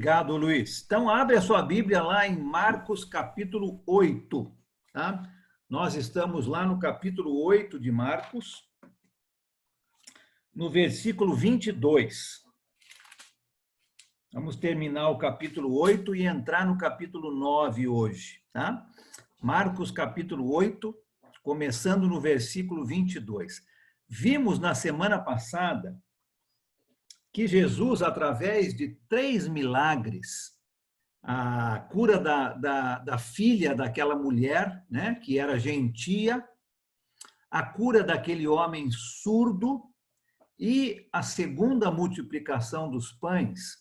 Obrigado, Luiz. Então, abre a sua Bíblia lá em Marcos, capítulo 8, tá? Nós estamos lá no capítulo 8 de Marcos, no versículo 22. Vamos terminar o capítulo 8 e entrar no capítulo 9 hoje, tá? Marcos, capítulo 8, começando no versículo 22. Vimos na semana passada que Jesus, através de 3 milagres, a cura da filha daquela mulher, né, que era gentia, a cura daquele homem surdo e a segunda multiplicação dos pães.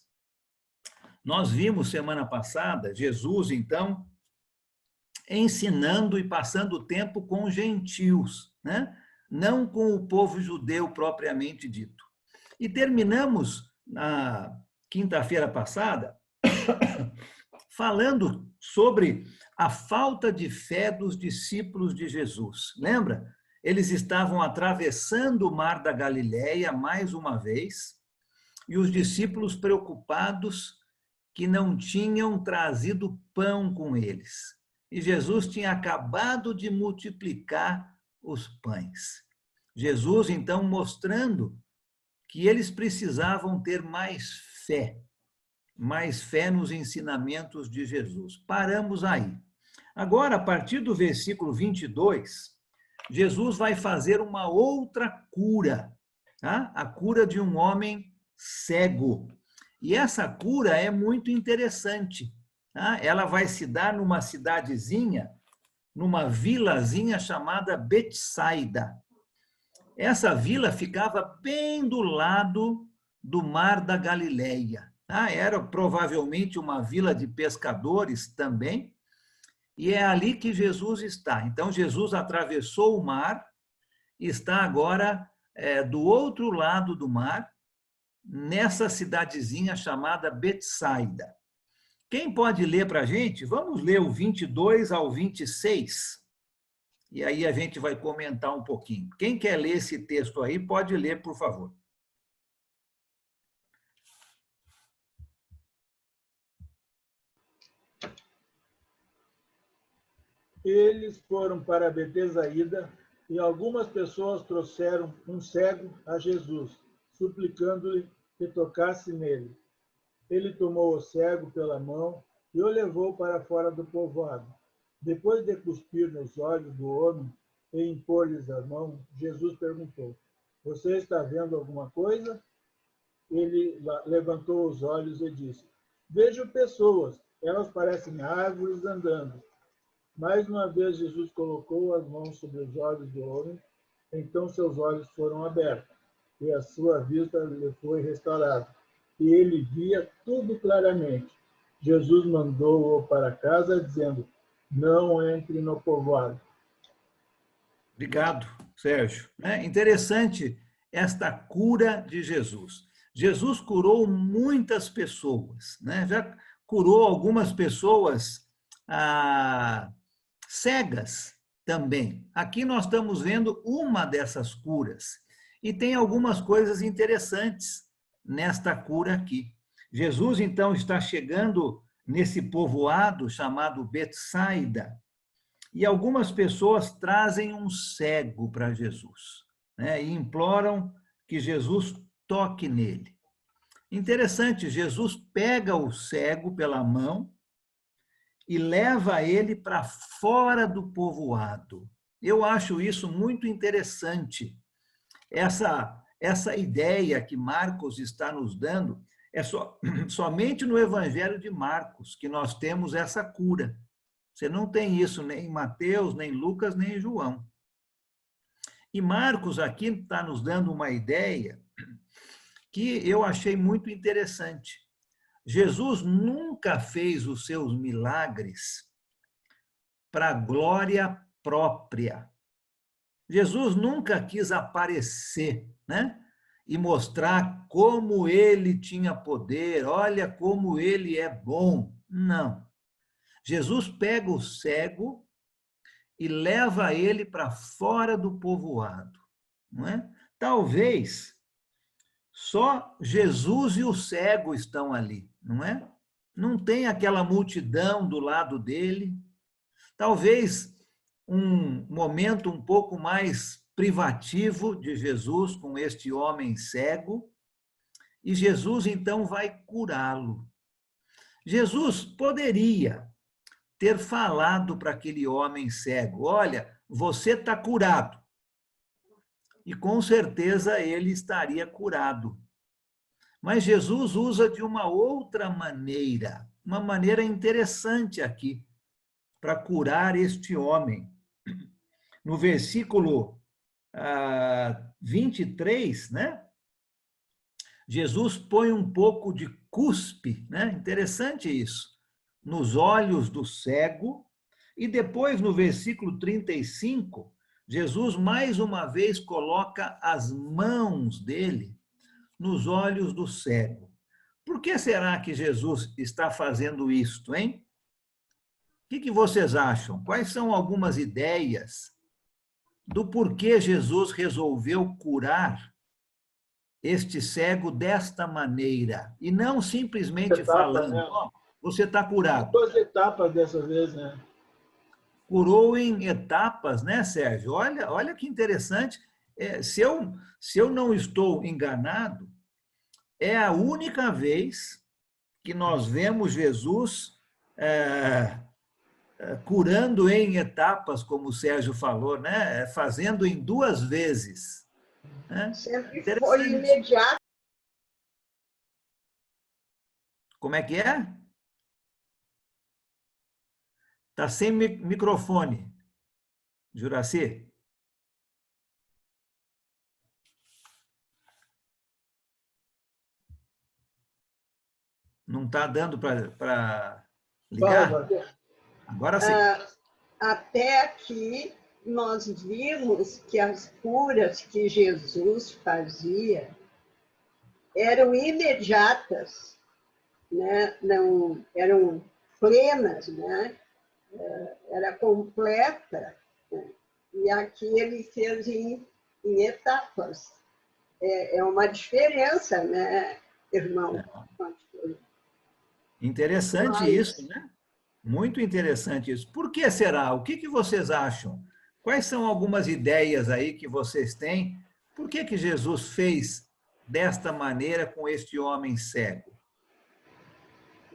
Nós vimos semana passada Jesus, então, ensinando e passando tempo com gentios, né? Não com o povo judeu propriamente dito. E terminamos na quinta-feira passada falando sobre a falta de fé dos discípulos de Jesus. Lembra? Eles estavam atravessando o mar da Galileia mais uma vez, e os discípulos preocupados que não tinham trazido pão com eles. E Jesus tinha acabado de multiplicar os pães. Jesus, então, mostrando que eles precisavam ter mais fé nos ensinamentos de Jesus. Paramos aí. Agora, a partir do versículo 22, Jesus vai fazer uma outra cura, tá? A cura de um homem cego. E essa cura é muito interessante, tá? Ela vai se dar numa cidadezinha, numa vilazinha chamada Betsaida. Essa vila ficava bem do lado do mar da Galileia. Era provavelmente uma vila de pescadores também, e é ali que Jesus está. Então, Jesus atravessou o mar e está agora do outro lado do mar, nessa cidadezinha chamada Betsaida. Quem pode ler para a gente? Vamos ler o 22 ao 26. E aí a gente vai comentar um pouquinho. Quem quer ler esse texto aí, pode ler, por favor. Eles foram para Betsaida e algumas pessoas trouxeram um cego a Jesus, suplicando-lhe que tocasse nele. Ele tomou o cego pela mão e o levou para fora do povoado. Depois de cuspir nos olhos do homem e impor-lhes a mão, Jesus perguntou: Você está vendo alguma coisa? Ele levantou os olhos e disse: Vejo pessoas, elas parecem árvores andando. Mais uma vez, Jesus colocou as mãos sobre os olhos do homem, então seus olhos foram abertos, e a sua vista lhe foi restaurada, e ele via tudo claramente. Jesus mandou-o para casa, dizendo: Não entre no povoado. Obrigado, Sérgio. É interessante esta cura de Jesus. Jesus curou muitas pessoas, né? Já curou algumas pessoas cegas também. Aqui nós estamos vendo uma dessas curas. E tem algumas coisas interessantes nesta cura aqui. Jesus, então, está chegando nesse povoado chamado Betsaida, e algumas pessoas trazem um cego para Jesus, né? E imploram que Jesus toque nele. Interessante, Jesus pega o cego pela mão e leva ele para fora do povoado. Eu acho isso muito interessante. Essa ideia que Marcos está nos dando é somente no Evangelho de Marcos que nós temos essa cura. Você não tem isso nem em Mateus, nem em Lucas, nem em João. E Marcos aqui está nos dando uma ideia que eu achei muito interessante. Jesus nunca fez os seus milagres para glória própria. Jesus nunca quis aparecer, né? E mostrar como ele tinha poder, olha como ele é bom. Não. Jesus pega o cego e leva ele para fora do povoado, não é? Talvez só Jesus e o cego estão ali, não é? não tem aquela multidão do lado dele. Talvez um momento um pouco mais privativo de Jesus com este homem cego, e Jesus então vai curá-lo. Jesus poderia ter falado para aquele homem cego: olha, você está curado. E com certeza ele estaria curado. Mas Jesus usa de uma outra maneira, uma maneira interessante aqui, para curar este homem. No versículo 23, né? Jesus põe um pouco de cuspe, né? Interessante isso, nos olhos do cego. E depois, no versículo 35, Jesus mais uma vez coloca as mãos dele nos olhos do cego. Por que será que Jesus está fazendo isto, hein? O que vocês acham? Quais são algumas ideias do porquê Jesus resolveu curar este cego desta maneira? E não simplesmente falando, ó, você está curado. 2 etapas dessa vez, né? Curou em etapas, né, Sérgio? Olha que interessante. Se eu não estou enganado, é a única vez que nós vemos Jesus curando em etapas, como o Sérgio falou, né? Fazendo em 2 vezes. Né? Sempre foi imediato. Como é que é? Está sem microfone, Juraci. Não está dando para ligar? Agora sim. Até aqui, nós vimos que as curas que Jesus fazia eram imediatas, né? Não eram plenas, né? Era completa, né? E aqui ele fez em etapas. É uma diferença, né, irmão? Interessante isso, né? Muito interessante isso. Por que será? O que vocês acham? Quais são algumas ideias aí que vocês têm? Por que Jesus fez desta maneira com este homem cego?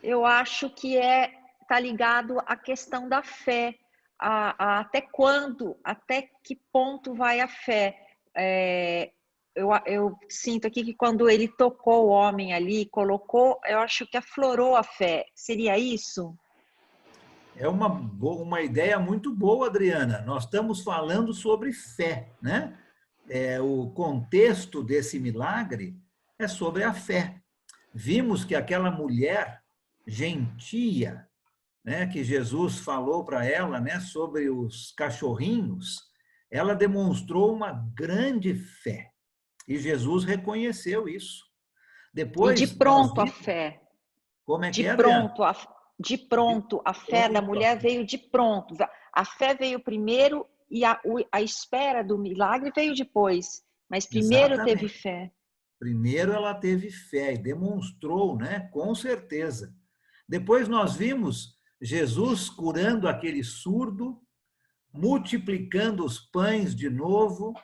Eu acho que está ligado à questão da fé. Até quando, até que ponto vai a fé? Eu sinto aqui que quando ele tocou o homem ali, colocou, eu acho que aflorou a fé. Seria isso? É uma ideia muito boa, Adriana. Nós estamos falando sobre fé, né? O contexto desse milagre é sobre a fé. Vimos que aquela mulher gentia, né, que Jesus falou para ela, né, sobre os cachorrinhos, ela demonstrou uma grande fé. E Jesus reconheceu isso. Depois, e de pronto a fé. Como é que é, De pronto, a fé da mulher veio de pronto. A fé veio primeiro e a espera do milagre veio depois. Mas primeiro Exatamente. teve fé. Primeiro ela teve fé e demonstrou, né? Com certeza. Depois nós vimos Jesus curando aquele surdo, multiplicando os pães de novo,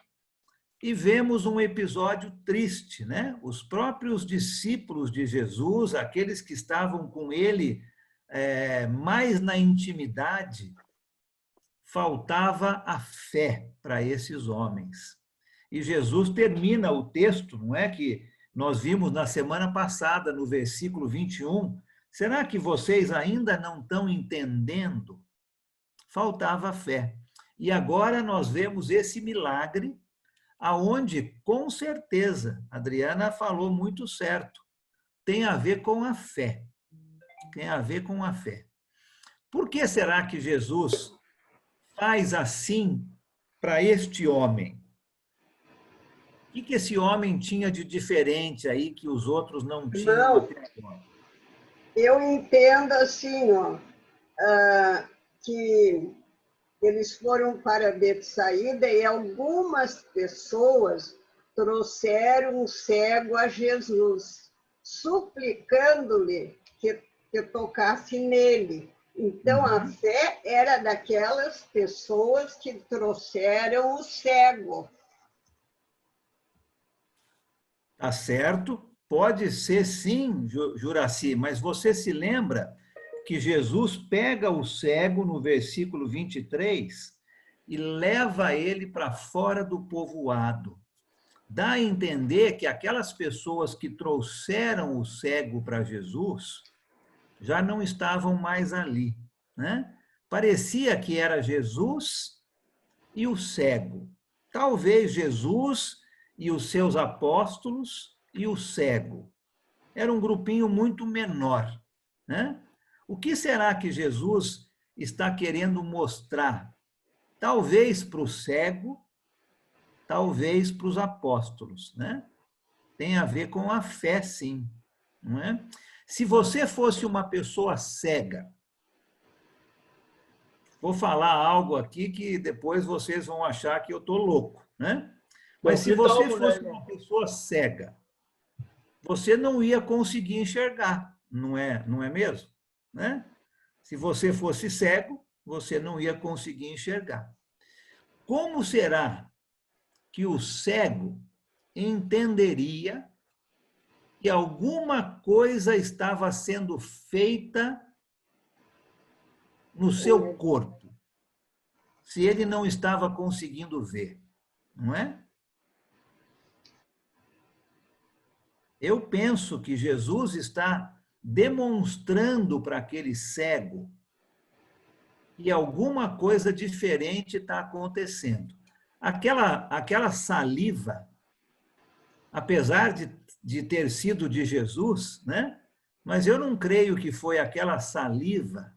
e vemos um episódio triste, né? Os próprios discípulos de Jesus, aqueles que estavam com ele mais na intimidade, faltava a fé para esses homens. E Jesus termina o texto, não é, que nós vimos na semana passada, no versículo 21. Será que vocês ainda não estão entendendo? Faltava fé. E agora nós vemos esse milagre, aonde, com certeza, a Adriana falou muito certo, tem a ver com a fé. Tem a ver com a fé. Por que será que Jesus faz assim para este homem? O que esse homem tinha de diferente aí que os outros não tinham? Não, eu entendo assim, ó, que eles foram para Betsaída e algumas pessoas trouxeram um cego a Jesus, suplicando-lhe que que tocasse nele. Então, a fé era daquelas pessoas que trouxeram o cego. Tá certo? Pode ser sim, Juraci, mas você se lembra que Jesus pega o cego no versículo 23 e leva ele para fora do povoado. Dá a entender que aquelas pessoas que trouxeram o cego para Jesus já não estavam mais ali, né? Parecia que era Jesus e o cego. Talvez Jesus e os seus apóstolos e o cego. Era um grupinho muito menor, né? O que será que Jesus está querendo mostrar? Talvez para o cego, talvez para os apóstolos, né? Tem a ver com a fé, sim, não é? Se você fosse uma pessoa cega, vou falar algo aqui que depois vocês vão achar que eu estou louco, né? Mas se você fosse uma pessoa cega, você não ia conseguir enxergar, não é mesmo? Né? Se você fosse cego, você não ia conseguir enxergar. Como será que o cego entenderia que alguma coisa estava sendo feita no seu corpo, se ele não estava conseguindo ver, não é? Eu penso que Jesus está demonstrando para aquele cego que alguma coisa diferente está acontecendo. Aquela saliva, apesar de ter sido de Jesus, né? Mas eu não creio que foi aquela saliva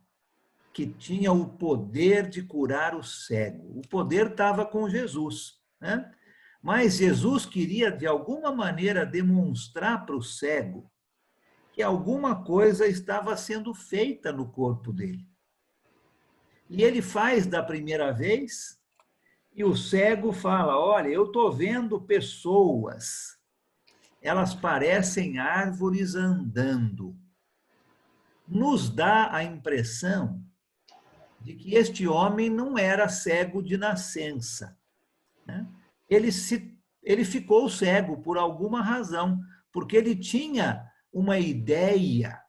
que tinha o poder de curar o cego. O poder estava com Jesus, né? Mas Jesus queria, de alguma maneira, demonstrar para o cego que alguma coisa estava sendo feita no corpo dele. E ele faz da primeira vez, e o cego fala: olha, eu estou vendo pessoas, elas parecem árvores andando. Nos dá a impressão de que este homem não era cego de nascença, né? Ele ficou cego por alguma razão, porque ele tinha uma ideia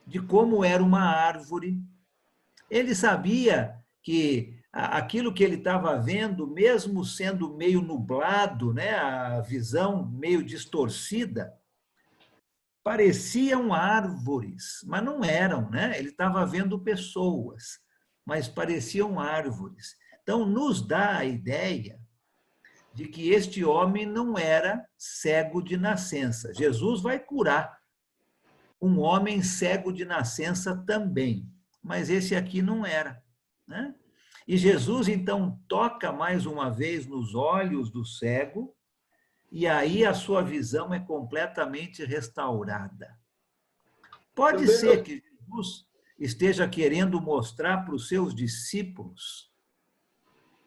de como era uma árvore. Ele sabia que aquilo que ele estava vendo, mesmo sendo meio nublado, né, a visão meio distorcida, pareciam árvores, mas não eram, né? Ele estava vendo pessoas, mas pareciam árvores. Então, nos dá a ideia de que este homem não era cego de nascença. Jesus vai curar um homem cego de nascença também, mas esse aqui não era, né? E Jesus, então, toca mais uma vez nos olhos do cego, e aí a sua visão é completamente restaurada. Pode ser que Jesus esteja querendo mostrar para os seus discípulos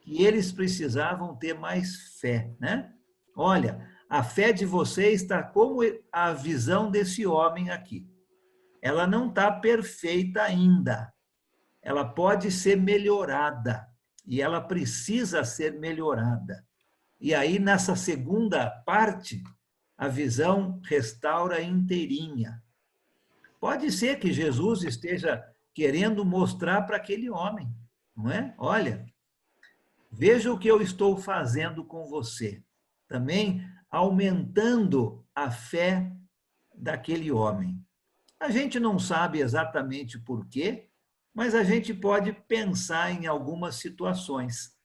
que eles precisavam ter mais fé, né? Olha, a fé de vocês está como a visão desse homem aqui. Ela não está perfeita ainda. Ela pode ser melhorada e ela precisa ser melhorada. E aí, nessa segunda parte, a visão restaura inteirinha. Pode ser que Jesus esteja querendo mostrar para aquele homem, não é? Olha, veja o que eu estou fazendo com você. Também aumentando a fé daquele homem. A gente não sabe exatamente por quê, mas a gente pode pensar em algumas situações.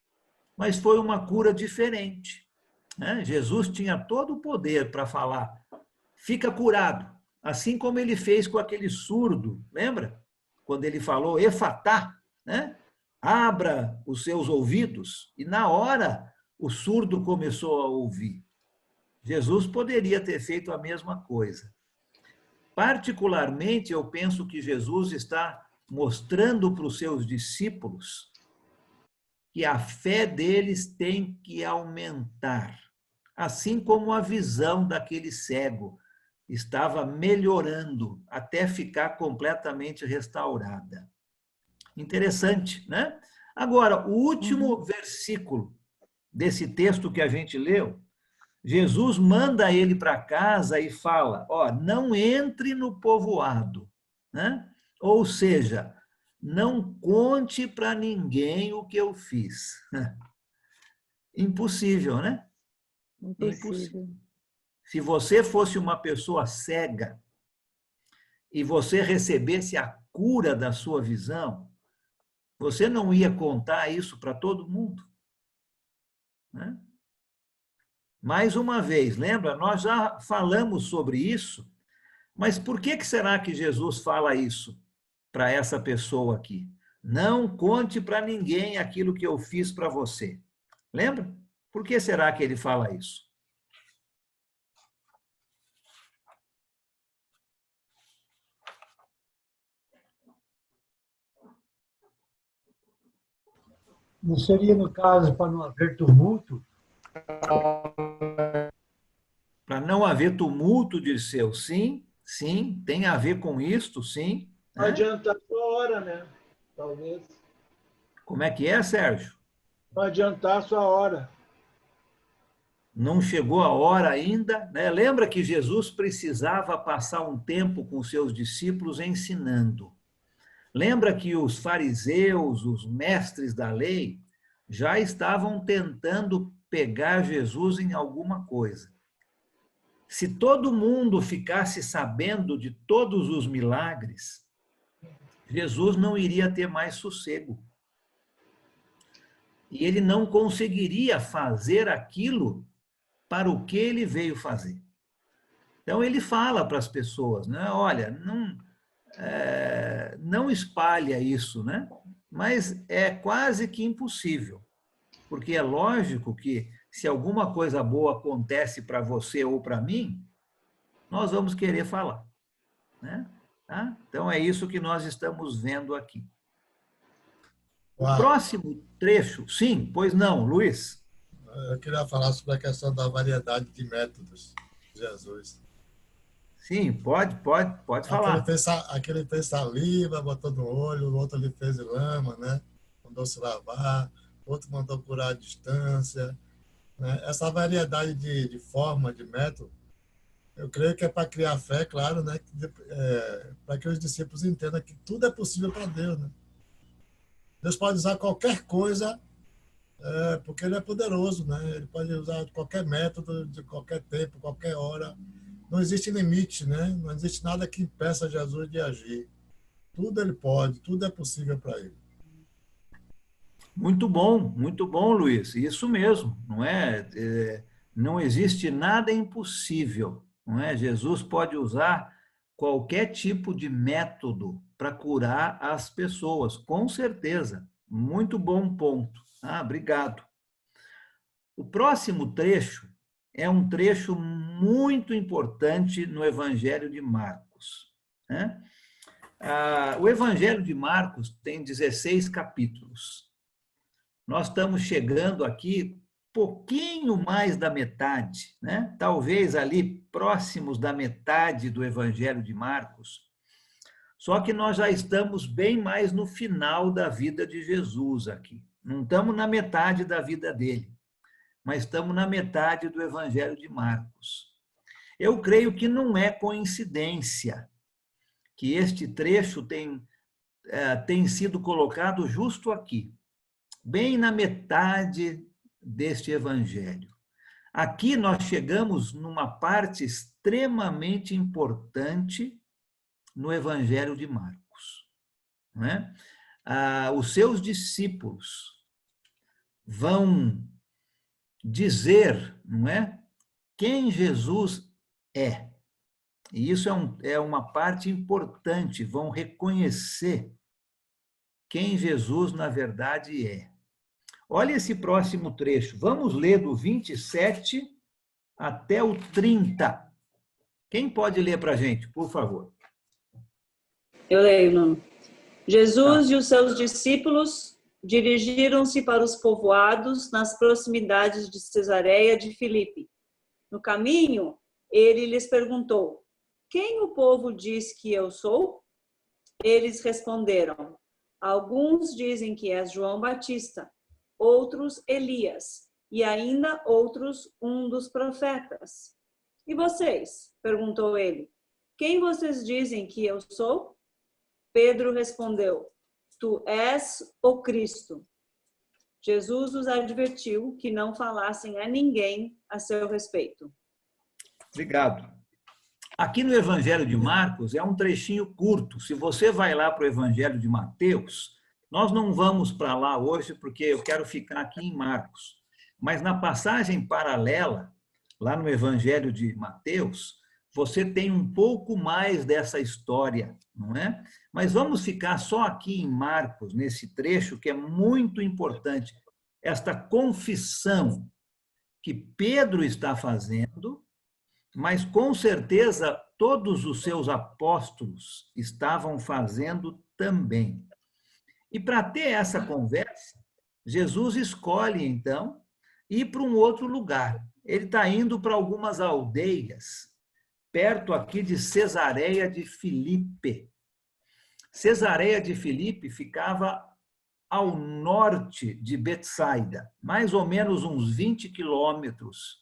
Mas foi uma cura diferente, né? Jesus tinha todo o poder para falar: fica curado, assim como ele fez com aquele surdo, lembra? Quando ele falou efatá, né? Abra os seus ouvidos, e na hora o surdo começou a ouvir. Jesus poderia ter feito a mesma coisa. Particularmente, eu penso que Jesus está mostrando para os seus discípulos que a fé deles tem que aumentar, assim como a visão daquele cego estava melhorando até ficar completamente restaurada. Interessante, né? Agora, o último versículo desse texto que a gente leu, Jesus manda ele para casa e fala, ó, não entre no povoado, né? Ou seja, não conte para ninguém o que eu fiz. Impossível, né? Impossível. Se você fosse uma pessoa cega e você recebesse a cura da sua visão, você não ia contar isso para todo mundo, né? Mais uma vez, lembra? Nós já falamos sobre isso, mas por que será que Jesus fala isso para essa pessoa aqui? Não conte para ninguém aquilo que eu fiz para você. Lembra? Por que será que ele fala isso? Não seria, no caso, para não haver tumulto? Para não haver tumulto, Dirceu, sim, sim, tem a ver com isto, sim. Não adiantar a sua hora, né? Talvez. Como é que é, Sérgio? Não adiantar a sua hora. Não chegou a hora ainda, né? Lembra que Jesus precisava passar um tempo com seus discípulos ensinando. Lembra que os fariseus, os mestres da lei, já estavam tentando pegar Jesus em alguma coisa. Se todo mundo ficasse sabendo de todos os milagres, Jesus não iria ter mais sossego. E ele não conseguiria fazer aquilo para o que ele veio fazer. Então, ele fala para as pessoas, né? Olha, não espalha isso, né? Mas é quase que impossível, porque é lógico que se alguma coisa boa acontece para você ou para mim, nós vamos querer falar, né? Tá? Então, é isso que nós estamos vendo aqui. O próximo trecho, sim, pois não, Luiz? Eu queria falar sobre a questão da variedade de métodos de Jesus. Sim, pode falar. Aquele fez saliva, botou no olho, o outro ele fez lama, né? Mandou se lavar, outro mandou curar à distância, né? Essa variedade de forma, de método, eu creio que é para criar fé, claro, né? Para que os discípulos entendam que tudo é possível para Deus, né? Deus pode usar qualquer coisa, porque ele é poderoso, né? Ele pode usar qualquer método, de qualquer tempo, qualquer hora. Não existe limite, né? Não existe nada que impeça Jesus de agir. Tudo ele pode, tudo é possível para ele. Muito bom, Luiz. Isso mesmo, não é? Não existe nada impossível, não é? Jesus pode usar qualquer tipo de método para curar as pessoas, com certeza. Muito bom ponto. Obrigado. O próximo trecho é um trecho muito importante no Evangelho de Marcos, né? O Evangelho de Marcos tem 16 capítulos. Nós estamos chegando aqui pouquinho mais da metade, né? Talvez ali próximos da metade do Evangelho de Marcos. Só que nós já estamos bem mais no final da vida de Jesus aqui. Não estamos na metade da vida dele, mas estamos na metade do Evangelho de Marcos. Eu creio que não é coincidência que este trecho tem sido colocado justo aqui, bem na metade deste Evangelho. Aqui nós chegamos numa parte extremamente importante no Evangelho de Marcos, não é? Os seus discípulos vão dizer, não é, quem Jesus é. E isso é uma parte importante, vão reconhecer quem Jesus, na verdade, é. Olha esse próximo trecho, vamos ler do 27 até o 30. Quem pode ler para a gente, por favor? Eu leio, Nuno. Jesus e os seus discípulos dirigiram-se para os povoados nas proximidades de Cesareia de Filipe. No caminho, ele lhes perguntou: quem o povo diz que eu sou? Eles responderam, alguns dizem que és João Batista, outros Elias, e ainda outros um dos profetas. E vocês? Perguntou ele. Quem vocês dizem que eu sou? Pedro respondeu, tu és o Cristo. Jesus os advertiu que não falassem a ninguém a seu respeito. Obrigado. Aqui no Evangelho de Marcos é um trechinho curto. Se você vai lá para o Evangelho de Mateus, nós não vamos para lá hoje porque eu quero ficar aqui em Marcos. Mas na passagem paralela, lá no Evangelho de Mateus, você tem um pouco mais dessa história, não é? Mas vamos ficar só aqui em Marcos, nesse trecho que é muito importante. Esta confissão que Pedro está fazendo, mas com certeza todos os seus apóstolos estavam fazendo também. E para ter essa conversa, Jesus escolhe, então, ir para um outro lugar. Ele está indo para algumas aldeias, perto aqui de Cesareia de Filipe. Cesareia de Filipe ficava ao norte de Betsaida, mais ou menos uns 20 quilômetros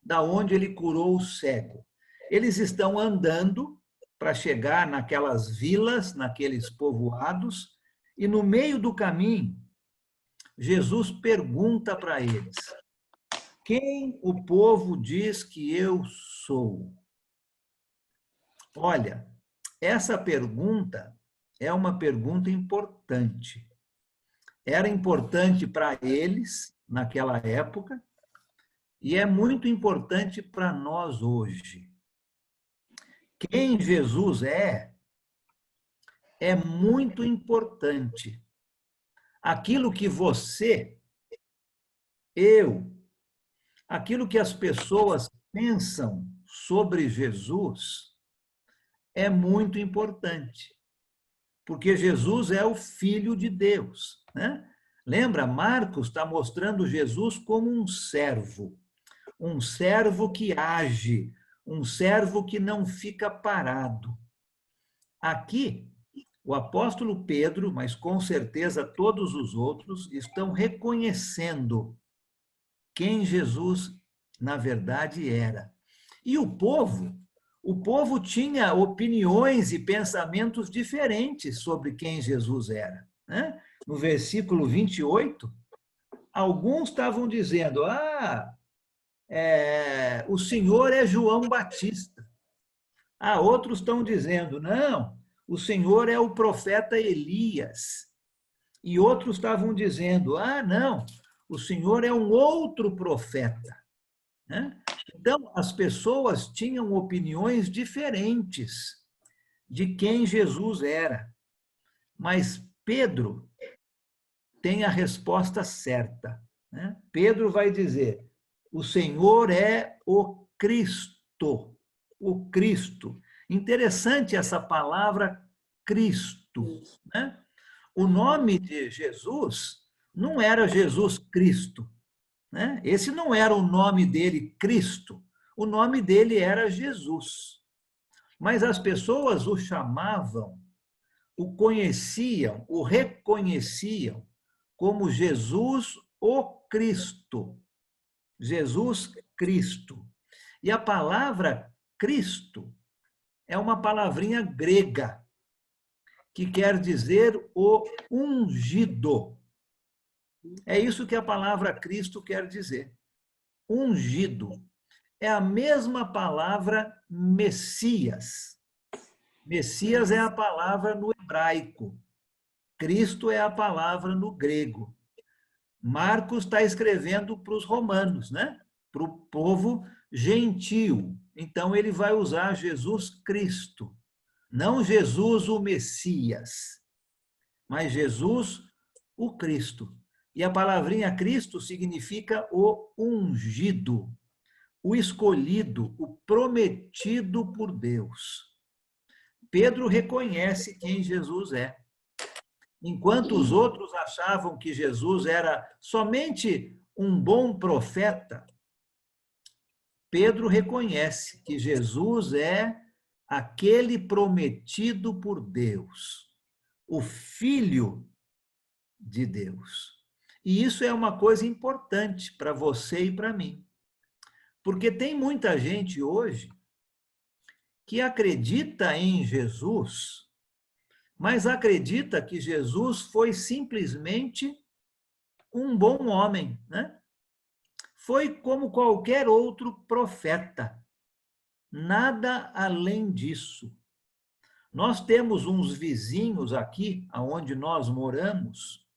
da onde ele curou o cego. Eles estão andando para chegar naquelas vilas, naqueles povoados, e no meio do caminho, Jesus pergunta para eles, quem o povo diz que eu sou? Olha, essa pergunta é uma pergunta importante. Era importante para eles naquela época e é muito importante para nós hoje. Quem Jesus é muito importante. Aquilo que você, eu, aquilo que as pessoas pensam sobre Jesus é muito importante, porque Jesus é o Filho de Deus, né? Lembra, Marcos está mostrando Jesus como um servo que age, um servo que não fica parado. Aqui, o apóstolo Pedro, mas com certeza todos os outros, estão reconhecendo quem Jesus, na verdade, era. E o povo tinha opiniões e pensamentos diferentes sobre quem Jesus era, né? No versículo 28, alguns estavam dizendo, o Senhor é João Batista. Outros estão dizendo, não, o Senhor é o profeta Elias. E outros estavam dizendo, não, o Senhor é um outro profeta, né? Então, as pessoas tinham opiniões diferentes de quem Jesus era. Mas Pedro tem a resposta certa, né? Pedro vai dizer, o Senhor é o Cristo. O Cristo. Interessante essa palavra Cristo, né? O nome de Jesus não era Jesus Cristo, né? Esse não era o nome dele, Cristo. O nome dele era Jesus. Mas as pessoas o chamavam, o conheciam, o reconheciam como Jesus o Cristo. Jesus Cristo. E a palavra Cristo é uma palavrinha grega, que quer dizer o ungido. É isso que a palavra Cristo quer dizer. Ungido. É a mesma palavra Messias. Messias é a palavra no hebraico. Cristo é a palavra no grego. Marcos está escrevendo para os romanos, né? Para o povo gentil. Então, ele vai usar Jesus Cristo. Não Jesus o Messias, mas Jesus o Cristo. E a palavrinha Cristo significa o ungido, o escolhido, o prometido por Deus. Pedro reconhece quem Jesus é. Enquanto os outros achavam que Jesus era somente um bom profeta, Pedro reconhece que Jesus é aquele prometido por Deus, o Filho de Deus. E isso é uma coisa importante para você e para mim. Porque tem muita gente hoje que acredita em Jesus, mas acredita que Jesus foi simplesmente um bom homem, né? Foi como qualquer outro profeta. Nada além disso. Nós temos uns vizinhos aqui, onde nós moramos.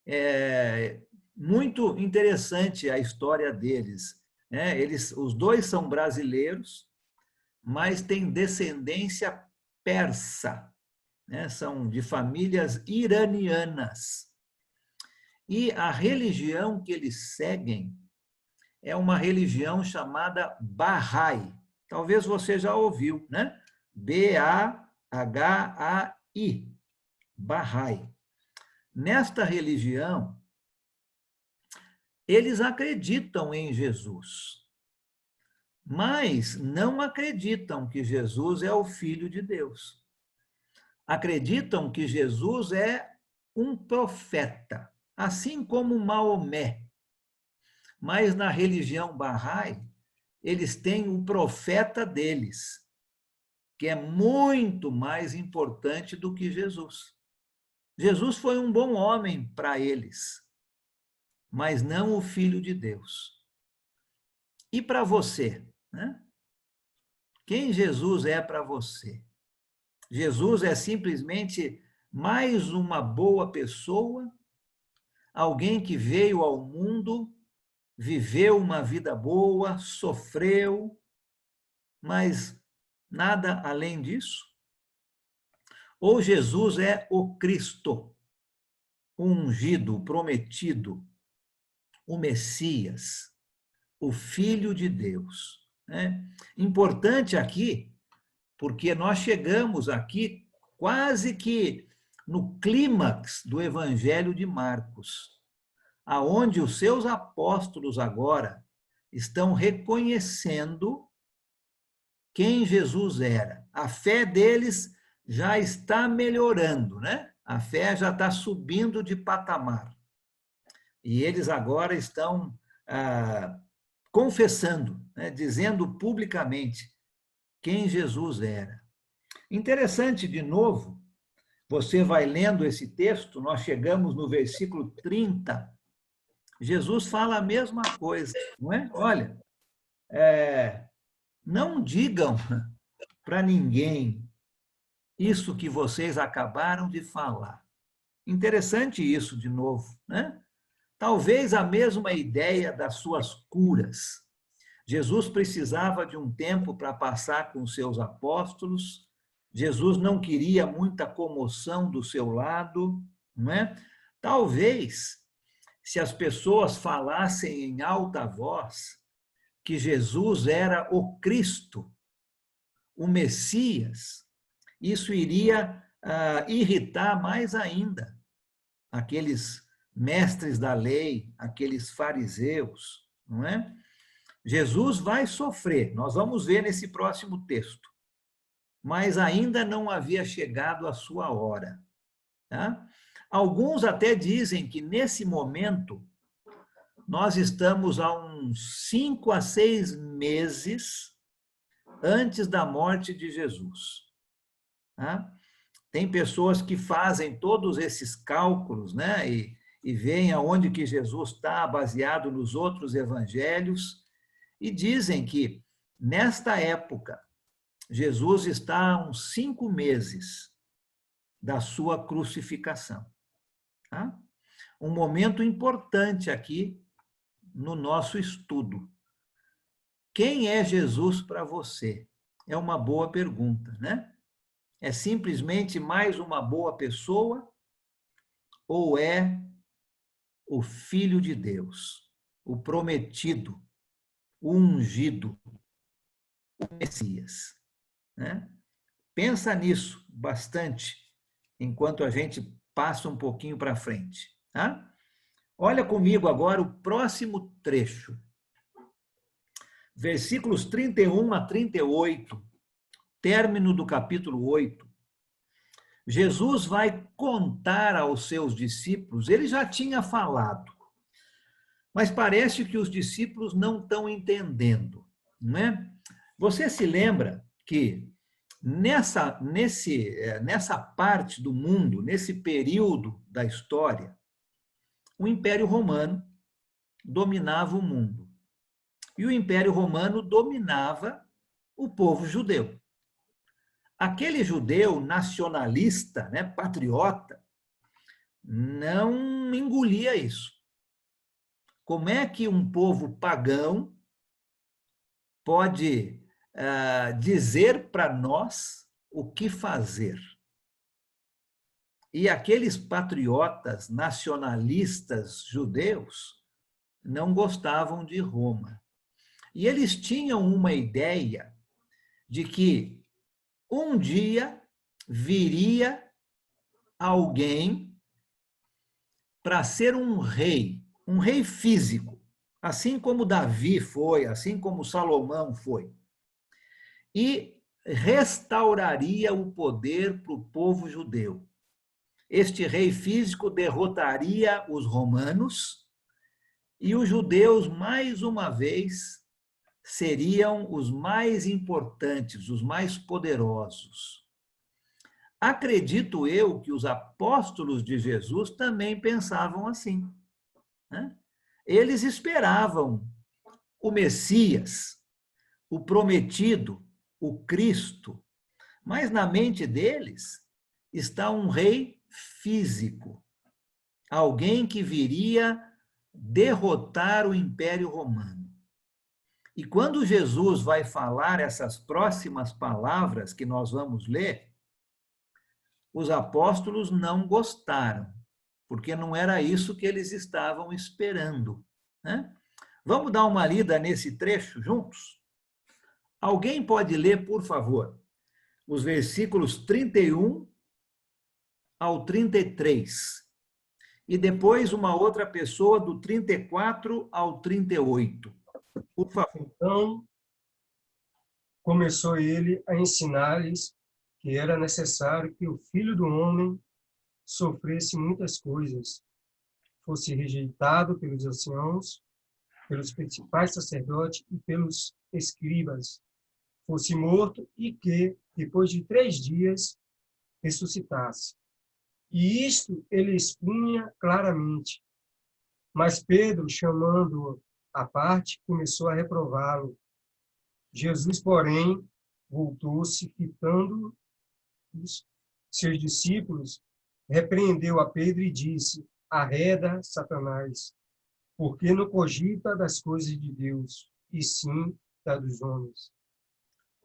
É muito interessante a história deles, né? Os dois são brasileiros, mas têm descendência persa, né? São de famílias iranianas. E a religião que eles seguem é uma religião chamada Bahá'í. Talvez você já ouviu, né? B-A-H-A-I, Bahá'í. Nesta religião, eles acreditam em Jesus, mas não acreditam que Jesus é o Filho de Deus. Acreditam que Jesus é um profeta, assim como Maomé. Mas na religião Bahá'í, eles têm o profeta deles, que é muito mais importante do que Jesus. Jesus foi um bom homem para eles, mas não o Filho de Deus. E para você, né? Quem Jesus é para você? Jesus é simplesmente mais uma boa pessoa, alguém que veio ao mundo, viveu uma vida boa, sofreu, mas nada além disso? Ou Jesus é o Cristo, o ungido, o prometido, o Messias, o Filho de Deus, né? Importante aqui, porque nós chegamos aqui quase que no clímax do Evangelho de Marcos, aonde os seus apóstolos agora estão reconhecendo quem Jesus era. A fé deles já está melhorando, né? A fé já está subindo de patamar. E eles agora estão confessando, né? Dizendo publicamente quem Jesus era. Interessante, de novo, você vai lendo esse texto, nós chegamos no versículo 30, Jesus fala a mesma coisa, não é? Olha, não digam para ninguém isso que vocês acabaram de falar. Interessante isso, de novo, né? Talvez a mesma ideia das suas curas. Jesus precisava de um tempo para passar com seus apóstolos. Jesus não queria muita comoção do seu lado, não é? Talvez, se as pessoas falassem em alta voz que Jesus era o Cristo, o Messias, isso iria irritar mais ainda aqueles mestres da lei, aqueles fariseus, não é? Jesus vai sofrer, nós vamos ver nesse próximo texto, mas ainda não havia chegado a sua hora, tá? Alguns até dizem que nesse momento nós estamos há uns 5 a 6 meses antes da morte de Jesus. Tá? Tem pessoas que fazem todos esses cálculos, né? E veem aonde que Jesus está, baseado nos outros evangelhos, e dizem que, nesta época, Jesus está há uns 5 meses da sua crucificação. Tá? Um momento importante aqui no nosso estudo. Quem é Jesus para você? É uma boa pergunta, né? É simplesmente mais uma boa pessoa ou é o Filho de Deus, o prometido, o ungido, o Messias, né? Pensa nisso bastante enquanto a gente passa um pouquinho para frente, tá? Olha comigo agora o próximo trecho. Versículos 31 a 38. término do capítulo 8, Jesus vai contar aos seus discípulos, ele já tinha falado, mas parece que os discípulos não estão entendendo, não é? Você se lembra que nessa parte do mundo, nesse período da história, o Império Romano dominava o mundo. E o Império Romano dominava o povo judeu. Aquele judeu nacionalista, né, patriota, não engolia isso. Como é que um povo pagão pode dizer para nós o que fazer? E aqueles patriotas nacionalistas judeus não gostavam de Roma. E eles tinham uma ideia de que um dia viria alguém para ser um rei físico, assim como Davi foi, assim como Salomão foi, e restauraria o poder para o povo judeu. Este rei físico derrotaria os romanos e os judeus, mais uma vez, seriam os mais importantes, os mais poderosos. Acredito eu que os apóstolos de Jesus também pensavam assim, né? Eles esperavam o Messias, o prometido, o Cristo, mas na mente deles está um rei físico, alguém que viria derrotar o Império Romano. E quando Jesus vai falar essas próximas palavras que nós vamos ler, os apóstolos não gostaram, porque não era isso que eles estavam esperando, né? Vamos dar uma lida nesse trecho juntos? Alguém pode ler, por favor, os versículos 31 ao 33. E depois uma outra pessoa do 34 ao 38. Por favor. Então, começou ele a ensinar-lhes que era necessário que o Filho do Homem sofresse muitas coisas, fosse rejeitado pelos anciãos, pelos principais sacerdotes e pelos escribas, fosse morto e que, depois de 3 dias, ressuscitasse. E isto ele expunha claramente. Mas Pedro, chamando-o à parte, começou a reprová-lo. Jesus, porém, voltou-se, fitando seus discípulos, repreendeu a Pedro e disse: arreda, Satanás, porque não cogita das coisas de Deus, e sim da dos homens.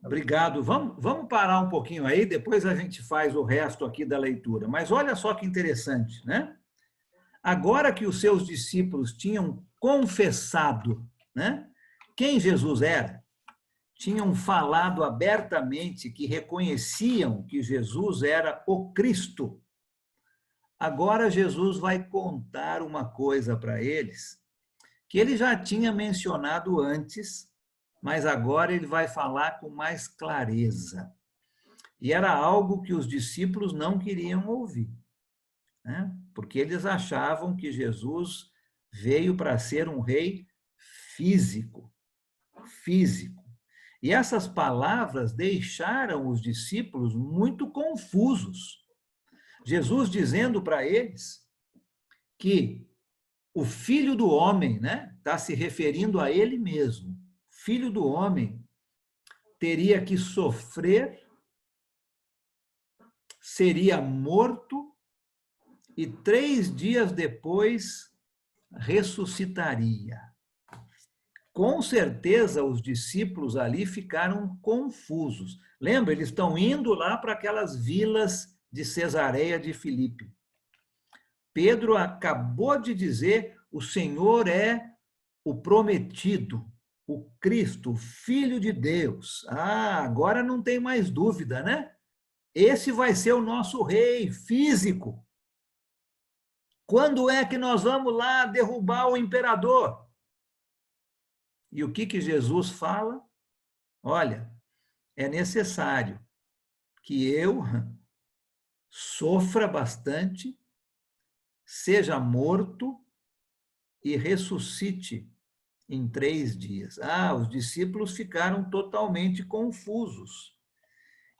Obrigado. Vamos parar um pouquinho aí, depois a gente faz o resto aqui da leitura. Mas olha só que interessante, né? Agora que os seus discípulos tinham confessado, né, quem Jesus era, tinham falado abertamente que reconheciam que Jesus era o Cristo. Agora Jesus vai contar uma coisa para eles que ele já tinha mencionado antes, mas agora ele vai falar com mais clareza. E era algo que os discípulos não queriam ouvir, né? Porque eles achavam que Jesus veio para ser um rei físico. E essas palavras deixaram os discípulos muito confusos. Jesus dizendo para eles que o Filho do Homem, né, está se referindo a ele mesmo. Filho do Homem teria que sofrer, seria morto e 3 dias depois ressuscitaria. Com certeza os discípulos ali ficaram confusos. Lembra, eles estão indo lá para aquelas vilas de Cesareia de Filipe. Pedro acabou de dizer: o Senhor é o prometido, o Cristo, o Filho de Deus. Agora não tem mais dúvida, né? Esse vai ser o nosso rei físico. Quando é que nós vamos lá derrubar o imperador? E o que Jesus fala? Olha, é necessário que eu sofra bastante, seja morto e ressuscite em 3 dias. Os discípulos ficaram totalmente confusos.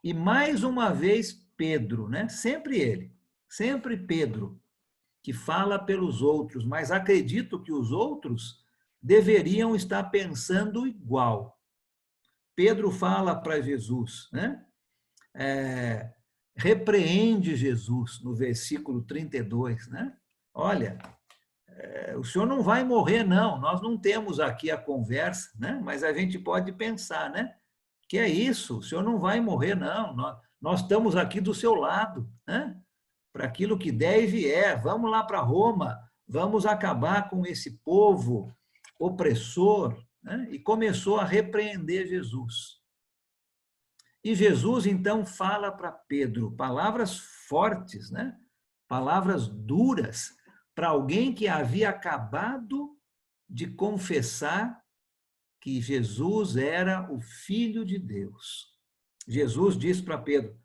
E mais uma vez Pedro, né? Sempre Pedro, que fala pelos outros, mas acredito que os outros deveriam estar pensando igual. Pedro fala para Jesus, né? Repreende Jesus no versículo 32, né? Olha, o senhor não vai morrer, não. Nós não temos aqui a conversa, né? Mas a gente pode pensar, né? Que é isso, o senhor não vai morrer, não. Nós estamos aqui do seu lado, né? Para aquilo que der e vier. Vamos lá para Roma, vamos acabar com esse povo opressor, né? E começou a repreender Jesus. E Jesus, então, fala para Pedro palavras fortes, né? Palavras duras, para alguém que havia acabado de confessar que Jesus era o Filho de Deus. Jesus diz para Pedro: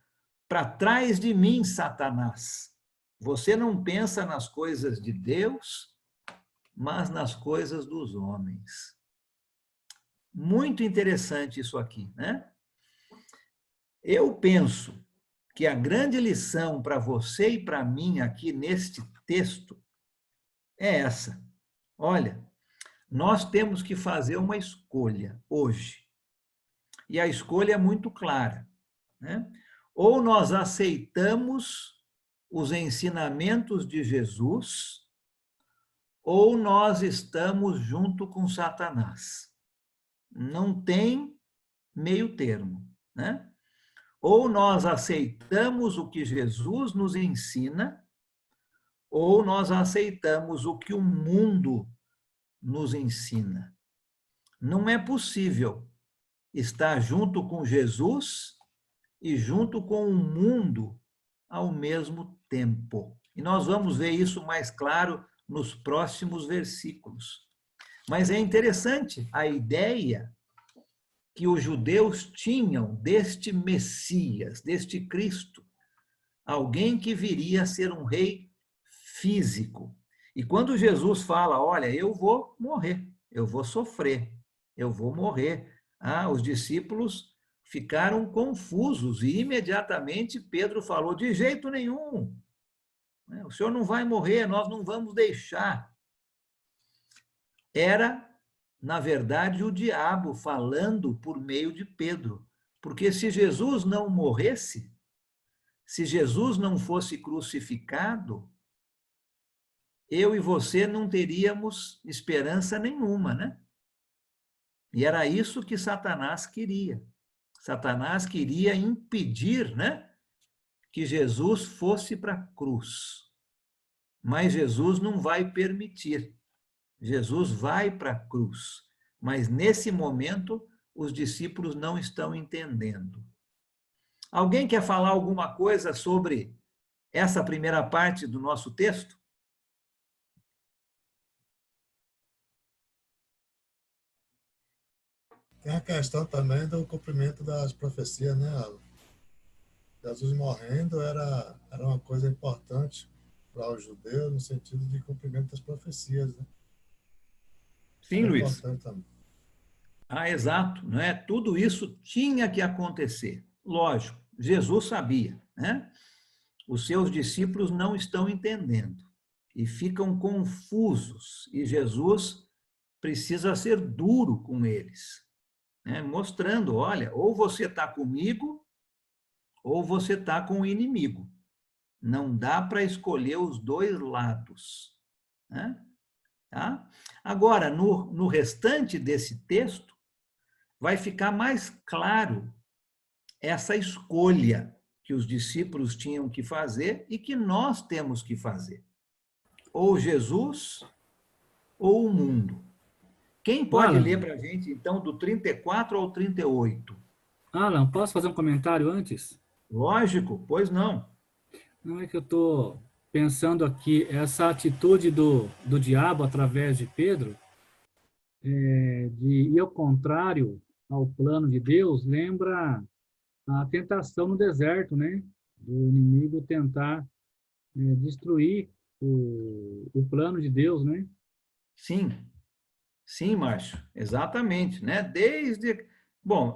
para trás de mim, Satanás, você não pensa nas coisas de Deus, mas nas coisas dos homens. Muito interessante isso aqui, né? Eu penso que a grande lição para você e para mim aqui neste texto é essa. Olha, nós temos que fazer uma escolha hoje. E a escolha é muito clara, né? Ou nós aceitamos os ensinamentos de Jesus, ou nós estamos junto com Satanás. Não tem meio termo, né? Ou nós aceitamos o que Jesus nos ensina, ou nós aceitamos o que o mundo nos ensina. Não é possível estar junto com Jesus e junto com o mundo ao mesmo tempo. E nós vamos ver isso mais claro nos próximos versículos. Mas é interessante a ideia que os judeus tinham deste Messias, deste Cristo, alguém que viria a ser um rei físico. E quando Jesus fala, olha, eu vou morrer, eu vou sofrer, eu vou morrer, os discípulos ficaram confusos e imediatamente Pedro falou, de jeito nenhum, o senhor não vai morrer, nós não vamos deixar. Era, na verdade, o diabo falando por meio de Pedro, porque se Jesus não morresse, se Jesus não fosse crucificado, eu e você não teríamos esperança nenhuma, né? E era isso que Satanás queria. Satanás queria impedir, né, que Jesus fosse para a cruz. Mas Jesus não vai permitir. Jesus vai para a cruz. Mas nesse momento, os discípulos não estão entendendo. Alguém quer falar alguma coisa sobre essa primeira parte do nosso texto? Tem a questão também do cumprimento das profecias, né, Alan? Jesus morrendo era uma coisa importante para os judeus no sentido de cumprimento das profecias, né? Sim, Luiz. Também. Exato, né? Tudo isso tinha que acontecer. Lógico, Jesus sabia, né? Os seus discípulos não estão entendendo e ficam confusos, e Jesus precisa ser duro com eles, né? Mostrando, olha, ou você está comigo, ou você está com o inimigo. Não dá para escolher os dois lados, né? Tá? Agora, no restante desse texto, vai ficar mais claro essa escolha que os discípulos tinham que fazer e que nós temos que fazer. Ou Jesus, ou o mundo. Quem pode ler para a gente, então, do 34 ao 38? Alan, posso fazer um comentário antes? Lógico, pois não. Não é que eu estou pensando aqui, essa atitude do diabo através de Pedro, de ir ao contrário ao plano de Deus, lembra a tentação no deserto, né? Do inimigo tentar destruir o plano de Deus, né? Sim, sim, Márcio, exatamente, né? Bom,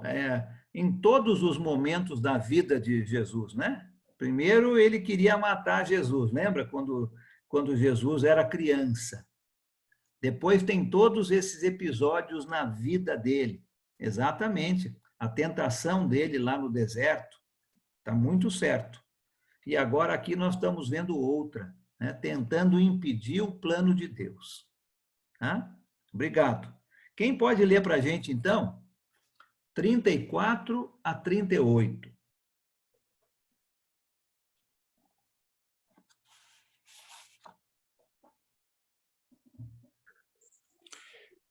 em todos os momentos da vida de Jesus, né? Primeiro, ele queria matar Jesus, lembra? Quando Jesus era criança. Depois tem todos esses episódios na vida dele. Exatamente. A tentação dele lá no deserto está muito certo. E agora aqui nós estamos vendo outra, né? Tentando impedir o plano de Deus. Tá? Obrigado. Quem pode ler para a gente, então? 34 a 38.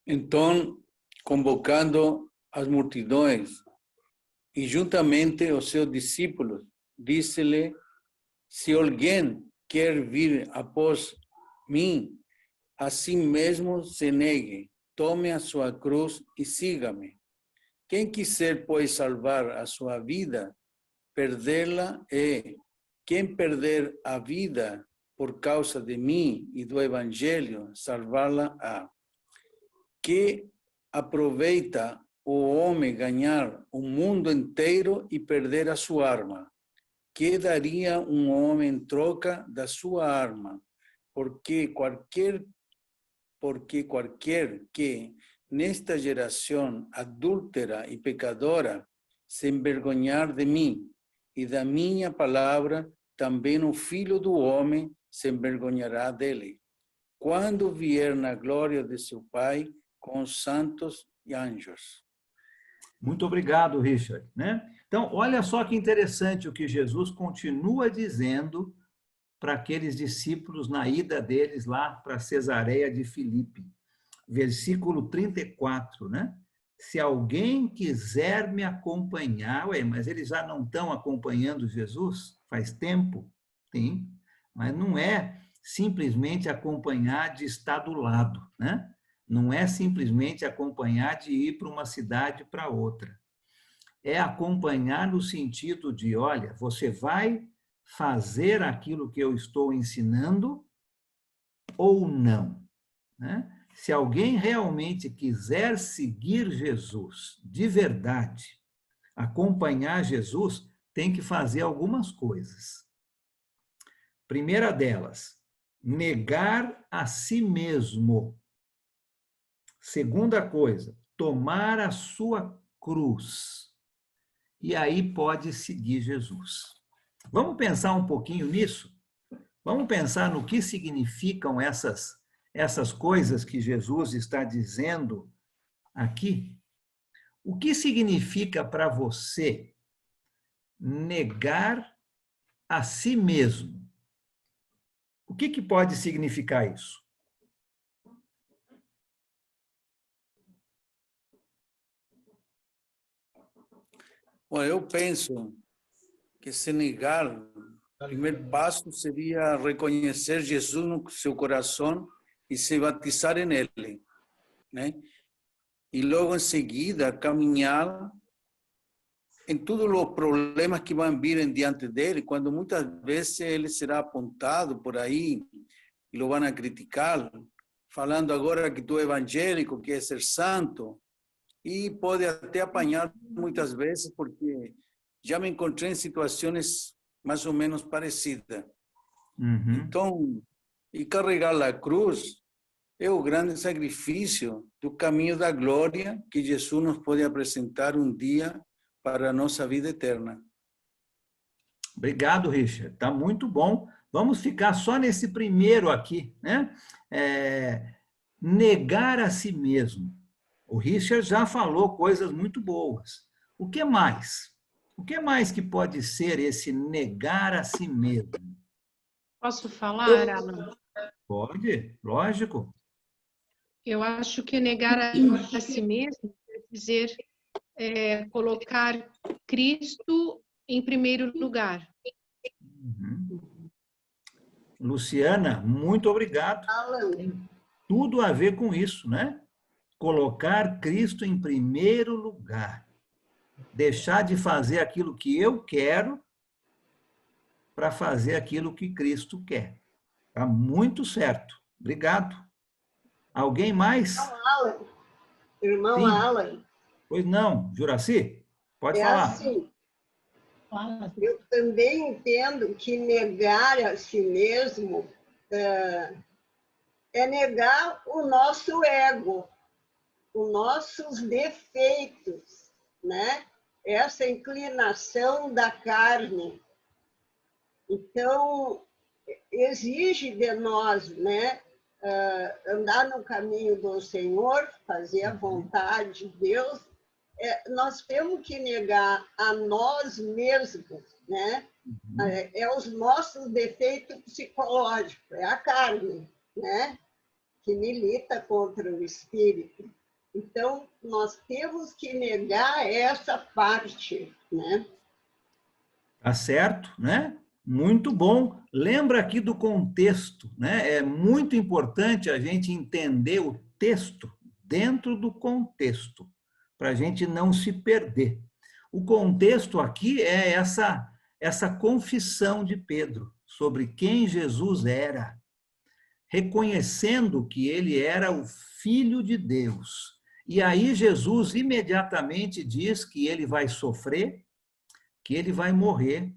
Então, convocando as multidões e juntamente os seus discípulos, disse-lhe: se alguém quer vir após mim, a si mesmo se negue, tome a sua cruz e siga-me. Quem quiser, pois, salvar a sua vida, perdê-la, e quem perder a vida por causa de mim e do Evangelho, salvá-la-á. Que aproveita o homem ganhar o mundo inteiro e perder a sua alma? Que daria um homem em troca da sua alma? Porque qualquer que nesta geração adúltera e pecadora se envergonhar de mim e da minha palavra, também o Filho do Homem se envergonhará dele, quando vier na glória de seu Pai com os santos e anjos. Muito obrigado, Richard. Né? Então, olha só que interessante o que Jesus continua dizendo para aqueles discípulos na ida deles lá para Cesareia de Filipe. Versículo 34, né? Se alguém quiser me acompanhar, mas eles já não estão acompanhando Jesus faz tempo? Sim, mas não é simplesmente acompanhar de estar do lado, né? Não é simplesmente acompanhar de ir para uma cidade para outra. É acompanhar no sentido de, olha, você vai fazer aquilo que eu estou ensinando ou não, né? Se alguém realmente quiser seguir Jesus de verdade, acompanhar Jesus, tem que fazer algumas coisas. Primeira delas, negar a si mesmo. Segunda coisa, tomar a sua cruz. E aí pode seguir Jesus. Vamos pensar um pouquinho nisso? Vamos pensar no que significam essas coisas que Jesus está dizendo aqui? O que significa para você negar a si mesmo? O que pode significar isso? Bom, eu penso que se negar, o primeiro passo seria reconhecer Jesus no seu coração e se batizar nele, né? E logo em seguida caminhar em todos os problemas que vão vir diante dele, quando muitas vezes ele será apontado por aí e lo vão criticar, falando agora que tu é evangélico, que é ser santo, e pode até apanhar muitas vezes, porque já me encontrei em situações mais ou menos parecidas. Uhum. Então, e carregar a cruz é o grande sacrifício do caminho da glória que Jesus nos pode apresentar um dia para a nossa vida eterna. Obrigado, Richard. Está muito bom. Vamos ficar só nesse primeiro aqui, né? Negar a si mesmo. O Richard já falou coisas muito boas. O que mais? O que mais que pode ser esse negar a si mesmo? Posso falar, Alan? Pode, lógico. Eu acho que negar a si mesmo quer dizer colocar Cristo em primeiro lugar. Uhum. Luciana, muito obrigado. Tem tudo a ver com isso, né? Colocar Cristo em primeiro lugar. Deixar de fazer aquilo que eu quero para fazer aquilo que Cristo quer. Está muito certo. Obrigado. Alguém mais? Irmão Sim. Alan. Pois não, Juraci? Pode É falar. assim, eu também entendo que negar a si mesmo é negar o nosso ego, os nossos defeitos, né? Essa inclinação da carne. Então, exige de nós, né, andar no caminho do Senhor, fazer a vontade de Deus. Nós temos que negar a nós mesmos, né? Os nossos defeitos psicológicos, é a carne, né? Que milita contra o espírito. Então, nós temos que negar essa parte, né? Tá certo, né? Muito bom. Lembra aqui do contexto, né? É muito importante a gente entender o texto dentro do contexto, para a gente não se perder. O contexto aqui é essa confissão de Pedro sobre quem Jesus era, reconhecendo que ele era o Filho de Deus. E aí Jesus imediatamente diz que ele vai sofrer, que ele vai morrer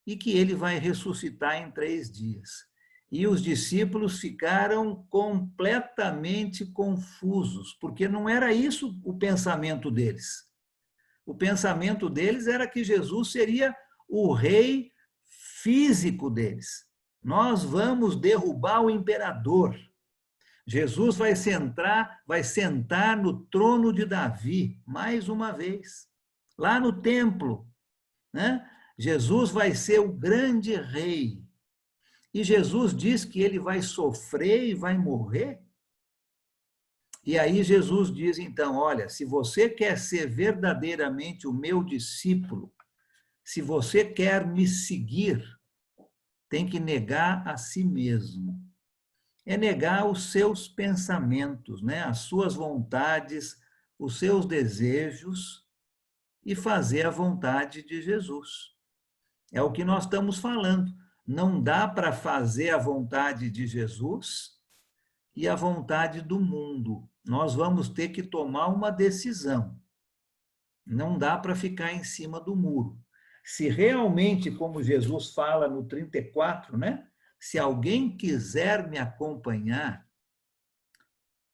e que ele vai ressuscitar em 3 dias. E os discípulos ficaram completamente confusos, porque não era isso o pensamento deles. O pensamento deles era que Jesus seria o rei físico deles. Nós vamos derrubar o imperador. Jesus vai sentar no trono de Davi, mais uma vez, lá no templo, né? Jesus vai ser o grande rei. E Jesus diz que ele vai sofrer e vai morrer. E aí Jesus diz, então, olha, se você quer ser verdadeiramente o meu discípulo, se você quer me seguir, tem que negar a si mesmo. É negar os seus pensamentos, né? As suas vontades, os seus desejos e fazer a vontade de Jesus. É o que nós estamos falando. Não dá para fazer a vontade de Jesus e a vontade do mundo. Nós vamos ter que tomar uma decisão. Não dá para ficar em cima do muro. Se realmente, como Jesus fala no 34, né? Se alguém quiser me acompanhar,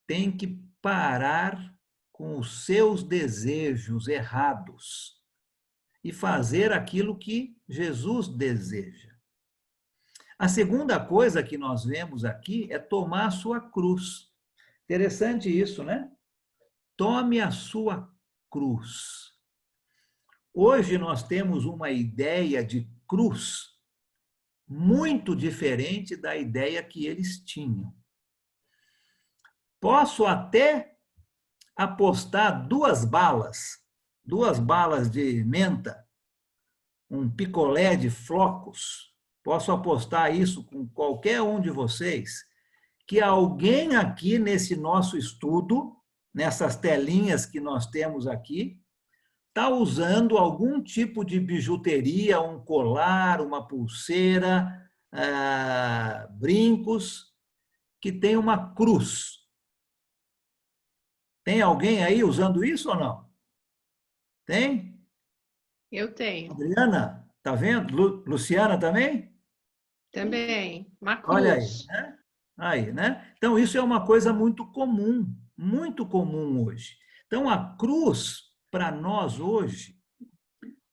tem que parar com os seus desejos errados e fazer aquilo que Jesus deseja. A segunda coisa que nós vemos aqui é tomar a sua cruz. Interessante isso, né? Tome a sua cruz. Hoje nós temos uma ideia de cruz muito diferente da ideia que eles tinham. Posso até apostar 2 balas de menta, um picolé de flocos, posso apostar isso com qualquer um de vocês, que alguém aqui nesse nosso estudo, nessas telinhas que nós temos aqui, está usando algum tipo de bijuteria, um colar, uma pulseira, brincos, que tem uma cruz. Tem alguém aí usando isso ou não? Tem? Eu tenho. Adriana, tá vendo? Luciana também? Também. Uma cruz. Olha aí, né? Aí, né? Então, isso é uma coisa muito comum hoje. Então, a cruz, para nós hoje,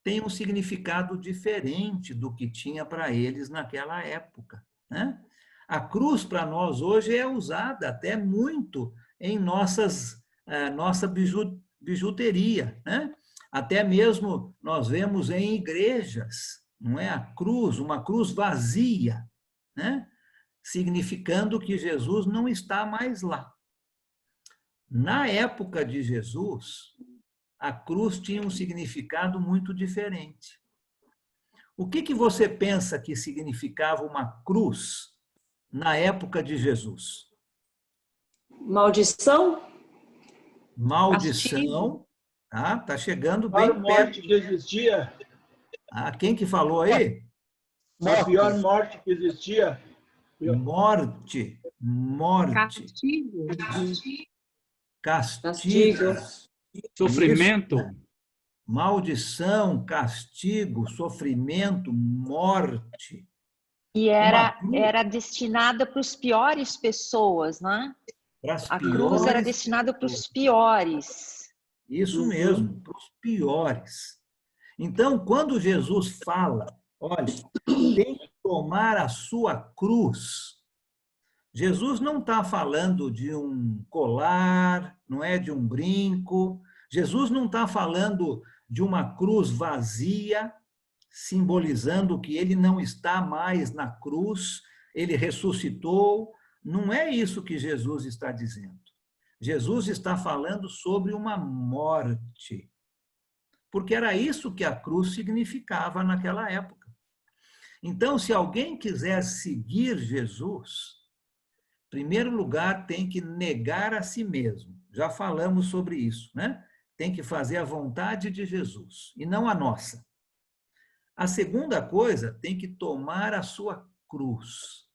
tem um significado diferente do que tinha para eles naquela época, né? A cruz, para nós hoje, é usada até muito em nossa bijuteria, né? Até mesmo nós vemos em igrejas, não é? A cruz, uma cruz vazia, né? Significando que Jesus não está mais lá. Na época de Jesus, a cruz tinha um significado muito diferente. O que você pensa que significava uma cruz na época de Jesus? Maldição? Maldição, Ah, tá chegando A pior bem morte perto. que existia, Ah, quem que falou aí? a pior morte que existia, Morte, morte, Castigo. castigo, Sofrimento. maldição, castigo, sofrimento, morte. E Uma cruz era destinada para os piores pessoas, né? para as A cruz era piores. destinada para os piores. Isso mesmo, para os piores. Então, quando Jesus fala, olha, tem que tomar a sua cruz, Jesus não está falando de um colar, não é de um brinco. Jesus não está falando de uma cruz vazia, simbolizando que ele não está mais na cruz, ele ressuscitou. Não é isso que Jesus está dizendo. Jesus está falando sobre uma morte, porque era isso que a cruz significava naquela época. Então, se alguém quiser seguir Jesus, em primeiro lugar, tem que negar a si mesmo. Já falamos sobre isso, né? Tem que fazer a vontade de Jesus e não a nossa. A segunda coisa, tem que tomar a sua cruz.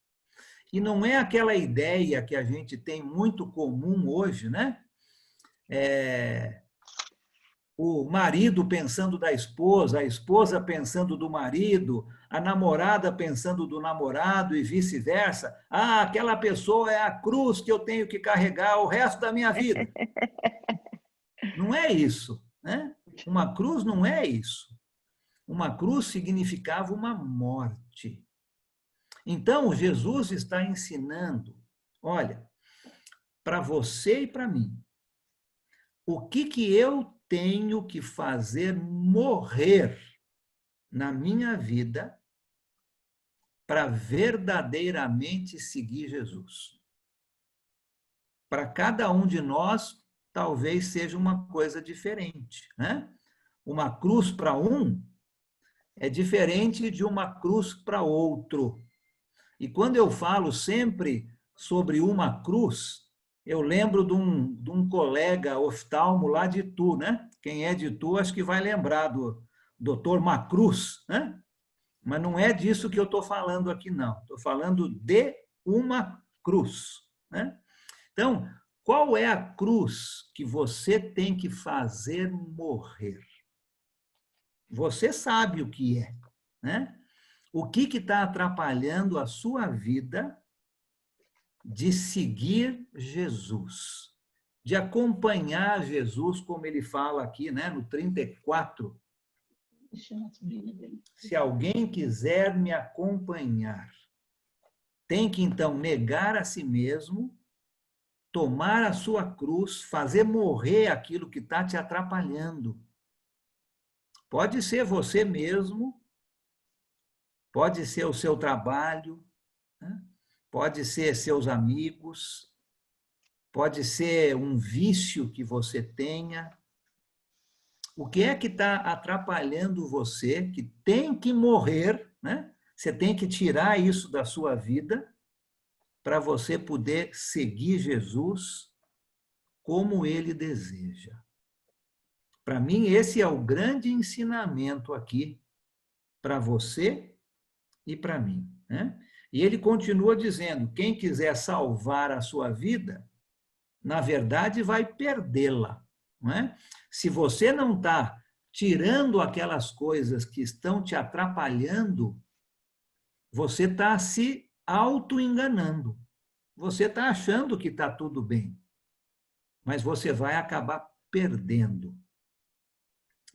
E não é aquela ideia que a gente tem muito comum hoje, né? O marido pensando da esposa, a esposa pensando do marido, a namorada pensando do namorado e vice-versa. Ah, aquela pessoa é a cruz que eu tenho que carregar o resto da minha vida. Não é isso, né? Uma cruz não é isso. Uma cruz significava uma morte. Então, Jesus está ensinando, olha, para você e para mim, o que eu tenho que fazer morrer na minha vida para verdadeiramente seguir Jesus. Para cada um de nós, talvez seja uma coisa diferente, né? Uma cruz para um é diferente de uma cruz para outro. E quando eu falo sempre sobre uma cruz, eu lembro de um colega oftalmo lá de Itu, né? Quem é de Itu, acho que vai lembrar do Dr. Macruz, né? Mas não é disso que eu estou falando aqui, não. Estou falando de uma cruz, né? Então, qual é a cruz que você tem que fazer morrer? Você sabe o que é, né? O que está atrapalhando a sua vida de seguir Jesus, de acompanhar Jesus, como ele fala aqui, né, no 34. Se alguém quiser me acompanhar, tem que então negar a si mesmo, tomar a sua cruz, fazer morrer aquilo que está te atrapalhando. Pode ser você mesmo, pode ser o seu trabalho, né? Pode ser seus amigos, pode ser um vício que você tenha. O que é que está atrapalhando você, que tem que morrer, né? Você tem que tirar isso da sua vida para você poder seguir Jesus como ele deseja. Para mim, esse é o grande ensinamento aqui para você e para mim, né? E ele continua dizendo, quem quiser salvar a sua vida, na verdade vai perdê-la, não é? Se você não está tirando aquelas coisas que estão te atrapalhando, você está se auto-enganando. Você está achando que está tudo bem, mas você vai acabar perdendo.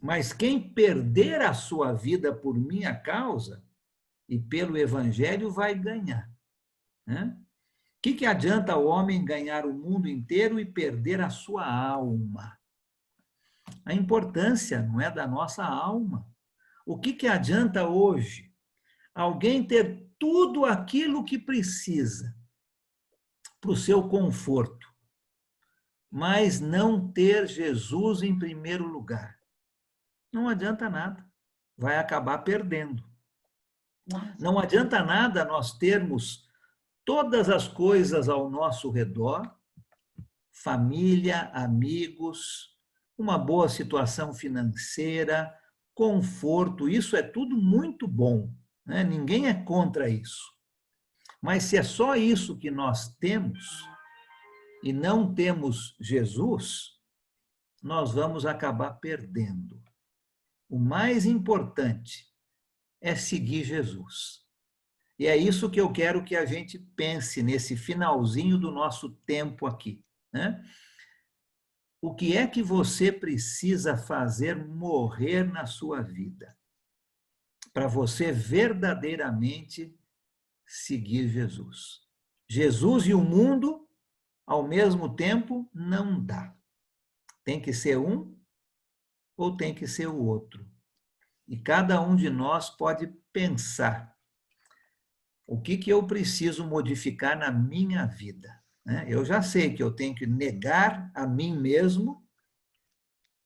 Mas quem perder a sua vida por minha causa e pelo Evangelho vai ganhar, né? O que adianta o homem ganhar o mundo inteiro e perder a sua alma? A importância não é da nossa alma. O que adianta hoje alguém ter tudo aquilo que precisa para o seu conforto, mas não ter Jesus em primeiro lugar? Não adianta nada, vai acabar perdendo. Não adianta nada nós termos todas as coisas ao nosso redor, família, amigos, uma boa situação financeira, conforto, isso é tudo muito bom, né? Ninguém é contra isso. Mas se é só isso que nós temos e não temos Jesus, nós vamos acabar perdendo. O mais importante é seguir Jesus. E é isso que eu quero que a gente pense nesse finalzinho do nosso tempo aqui, né? O que é que você precisa fazer morrer na sua vida para você verdadeiramente seguir Jesus? Jesus e o mundo, ao mesmo tempo, não dá. Tem que ser um ou tem que ser o outro. E cada um de nós pode pensar: o que eu preciso modificar na minha vida? Eu já sei que eu tenho que negar a mim mesmo,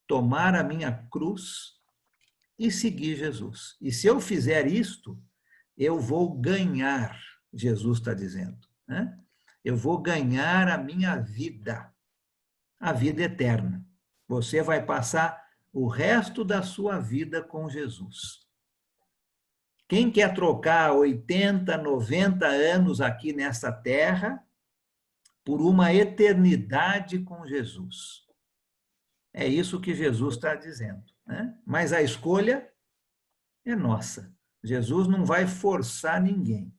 tomar a minha cruz e seguir Jesus. E se eu fizer isto, eu vou ganhar, Jesus está dizendo, né? Eu vou ganhar a minha vida, a vida eterna. Você vai passar o resto da sua vida com Jesus. Quem quer trocar 80, 90 anos aqui nessa terra por uma eternidade com Jesus? É isso que Jesus está dizendo, né? Mas a escolha é nossa. Jesus não vai forçar ninguém.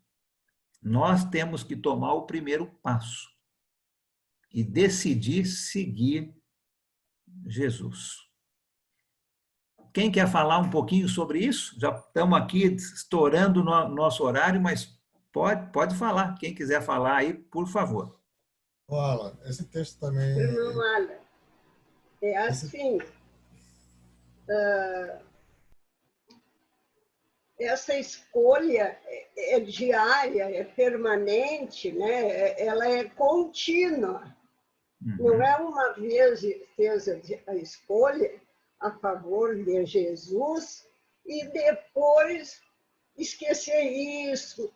Nós temos que tomar o primeiro passo e decidir seguir Jesus. Quem quer falar um pouquinho sobre isso? Já estamos aqui estourando o nosso horário, mas pode falar. Quem quiser falar aí, por favor. Alan, esse texto também... Irmão Alan, é assim, essa escolha é diária, é permanente, né? Ela é contínua. Não é uma vez fez a escolha a favor de Jesus e depois esquecer isso,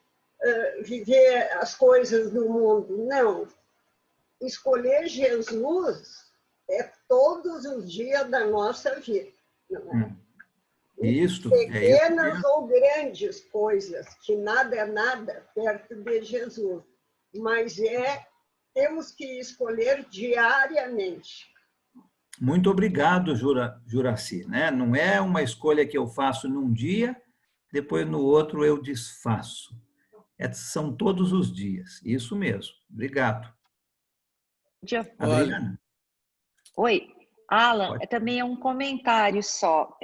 viver as coisas do mundo. Não. Escolher Jesus é todos os dias da nossa vida. Não é? Pequenas ou grandes coisas, que nada é nada perto de Jesus. Mas temos que escolher diariamente. Muito obrigado, Juraci, né? Não é uma escolha que eu faço num dia, depois no outro eu desfaço. São todos os dias, isso mesmo. Obrigado. Adriana? Oi, Alan, também é um comentário só.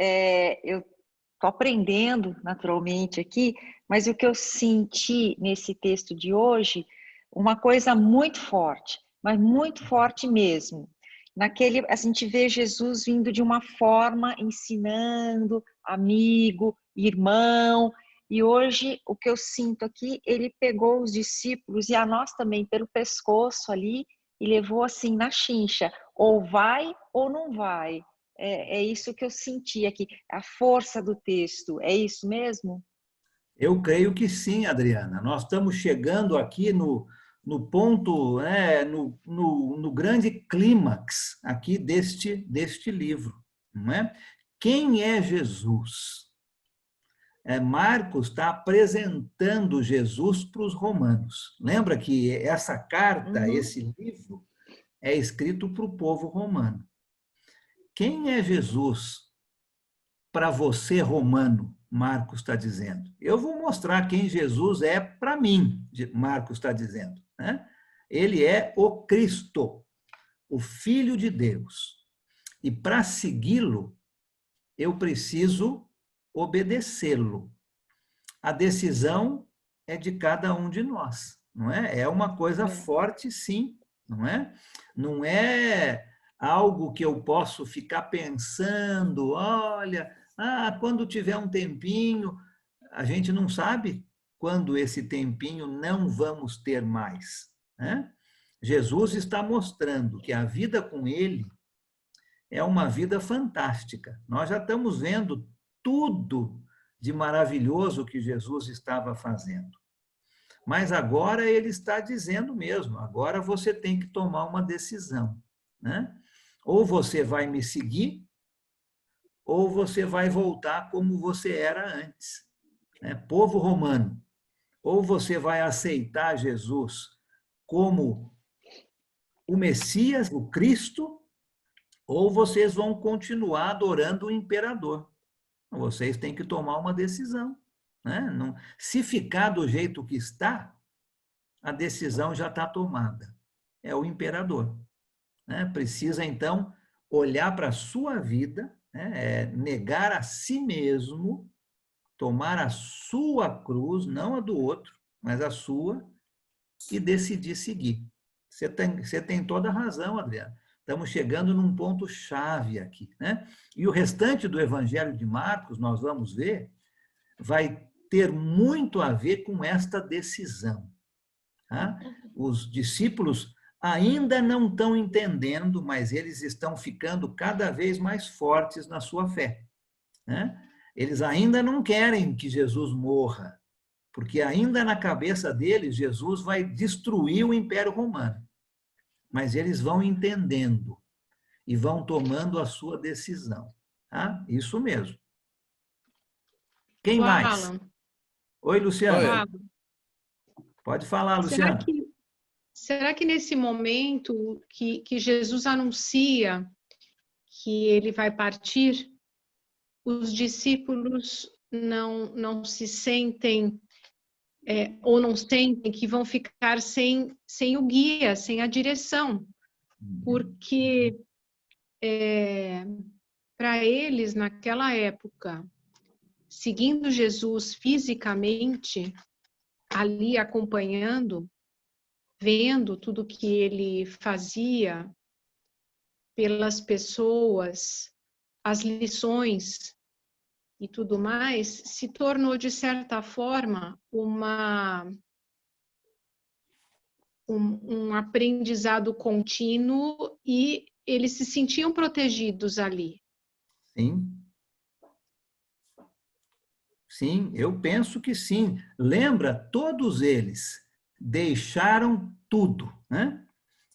Eu estou aprendendo naturalmente aqui, mas o que eu senti nesse texto de hoje, uma coisa muito forte, mas muito forte mesmo. A gente vê Jesus vindo de uma forma, ensinando, amigo, irmão, e hoje o que eu sinto aqui, ele pegou os discípulos e a nós também pelo pescoço ali e levou assim na chincha, ou vai ou não vai. É isso que eu senti aqui, a força do texto, é isso mesmo? Eu creio que sim, Adriana. Nós estamos chegando aqui no ponto, no grande clímax aqui deste livro, não é? Quem é Jesus? Marcos está apresentando Jesus para os romanos. Lembra que essa carta, esse livro, é escrito para o povo romano. Quem é Jesus para você, romano? Marcos está dizendo. Eu vou mostrar quem Jesus é para mim, Marcos está dizendo, né? Ele é o Cristo, o Filho de Deus. E para segui-lo, eu preciso obedecê-lo. A decisão é de cada um de nós, não é? É uma coisa forte, sim, não é? Não é algo que eu posso ficar pensando, olha, quando tiver um tempinho, a gente não sabe quando esse tempinho não vamos ter mais, né? Jesus está mostrando que a vida com ele é uma vida fantástica. Nós já estamos vendo tudo de maravilhoso que Jesus estava fazendo. Mas agora ele está dizendo mesmo, agora você tem que tomar uma decisão, né? Ou você vai me seguir, ou você vai voltar como você era antes. Povo romano, ou você vai aceitar Jesus como o Messias, o Cristo, ou vocês vão continuar adorando o imperador. Vocês têm que tomar uma decisão. Não, se ficar do jeito que está, a decisão já está tomada. É o imperador. Precisa, então, olhar para a sua vida, negar a si mesmo, tomar a sua cruz, não a do outro, mas a sua, e decidir seguir. Você tem toda a razão, Adriano. Estamos chegando num ponto-chave aqui. E o restante do Evangelho de Marcos, nós vamos ver, vai ter muito a ver com esta decisão. Os discípulos ainda não estão entendendo, mas eles estão ficando cada vez mais fortes na sua fé. Eles ainda não querem que Jesus morra, porque ainda na cabeça deles, Jesus vai destruir o Império Romano. Mas eles vão entendendo e vão tomando a sua decisão. Isso mesmo. Quem mais? Alan. Oi, Luciano. Alan. Pode falar, Luciano. Será que nesse momento que Jesus anuncia que ele vai partir, os discípulos não se sentem, ou não sentem que vão ficar sem o guia, sem a direção? Porque para eles, naquela época, seguindo Jesus fisicamente, ali acompanhando, vendo tudo que ele fazia pelas pessoas, as lições e tudo mais, se tornou, de certa forma, um aprendizado contínuo, e eles se sentiam protegidos ali. Sim. Sim, eu penso que sim. Lembra, todos eles deixaram tudo,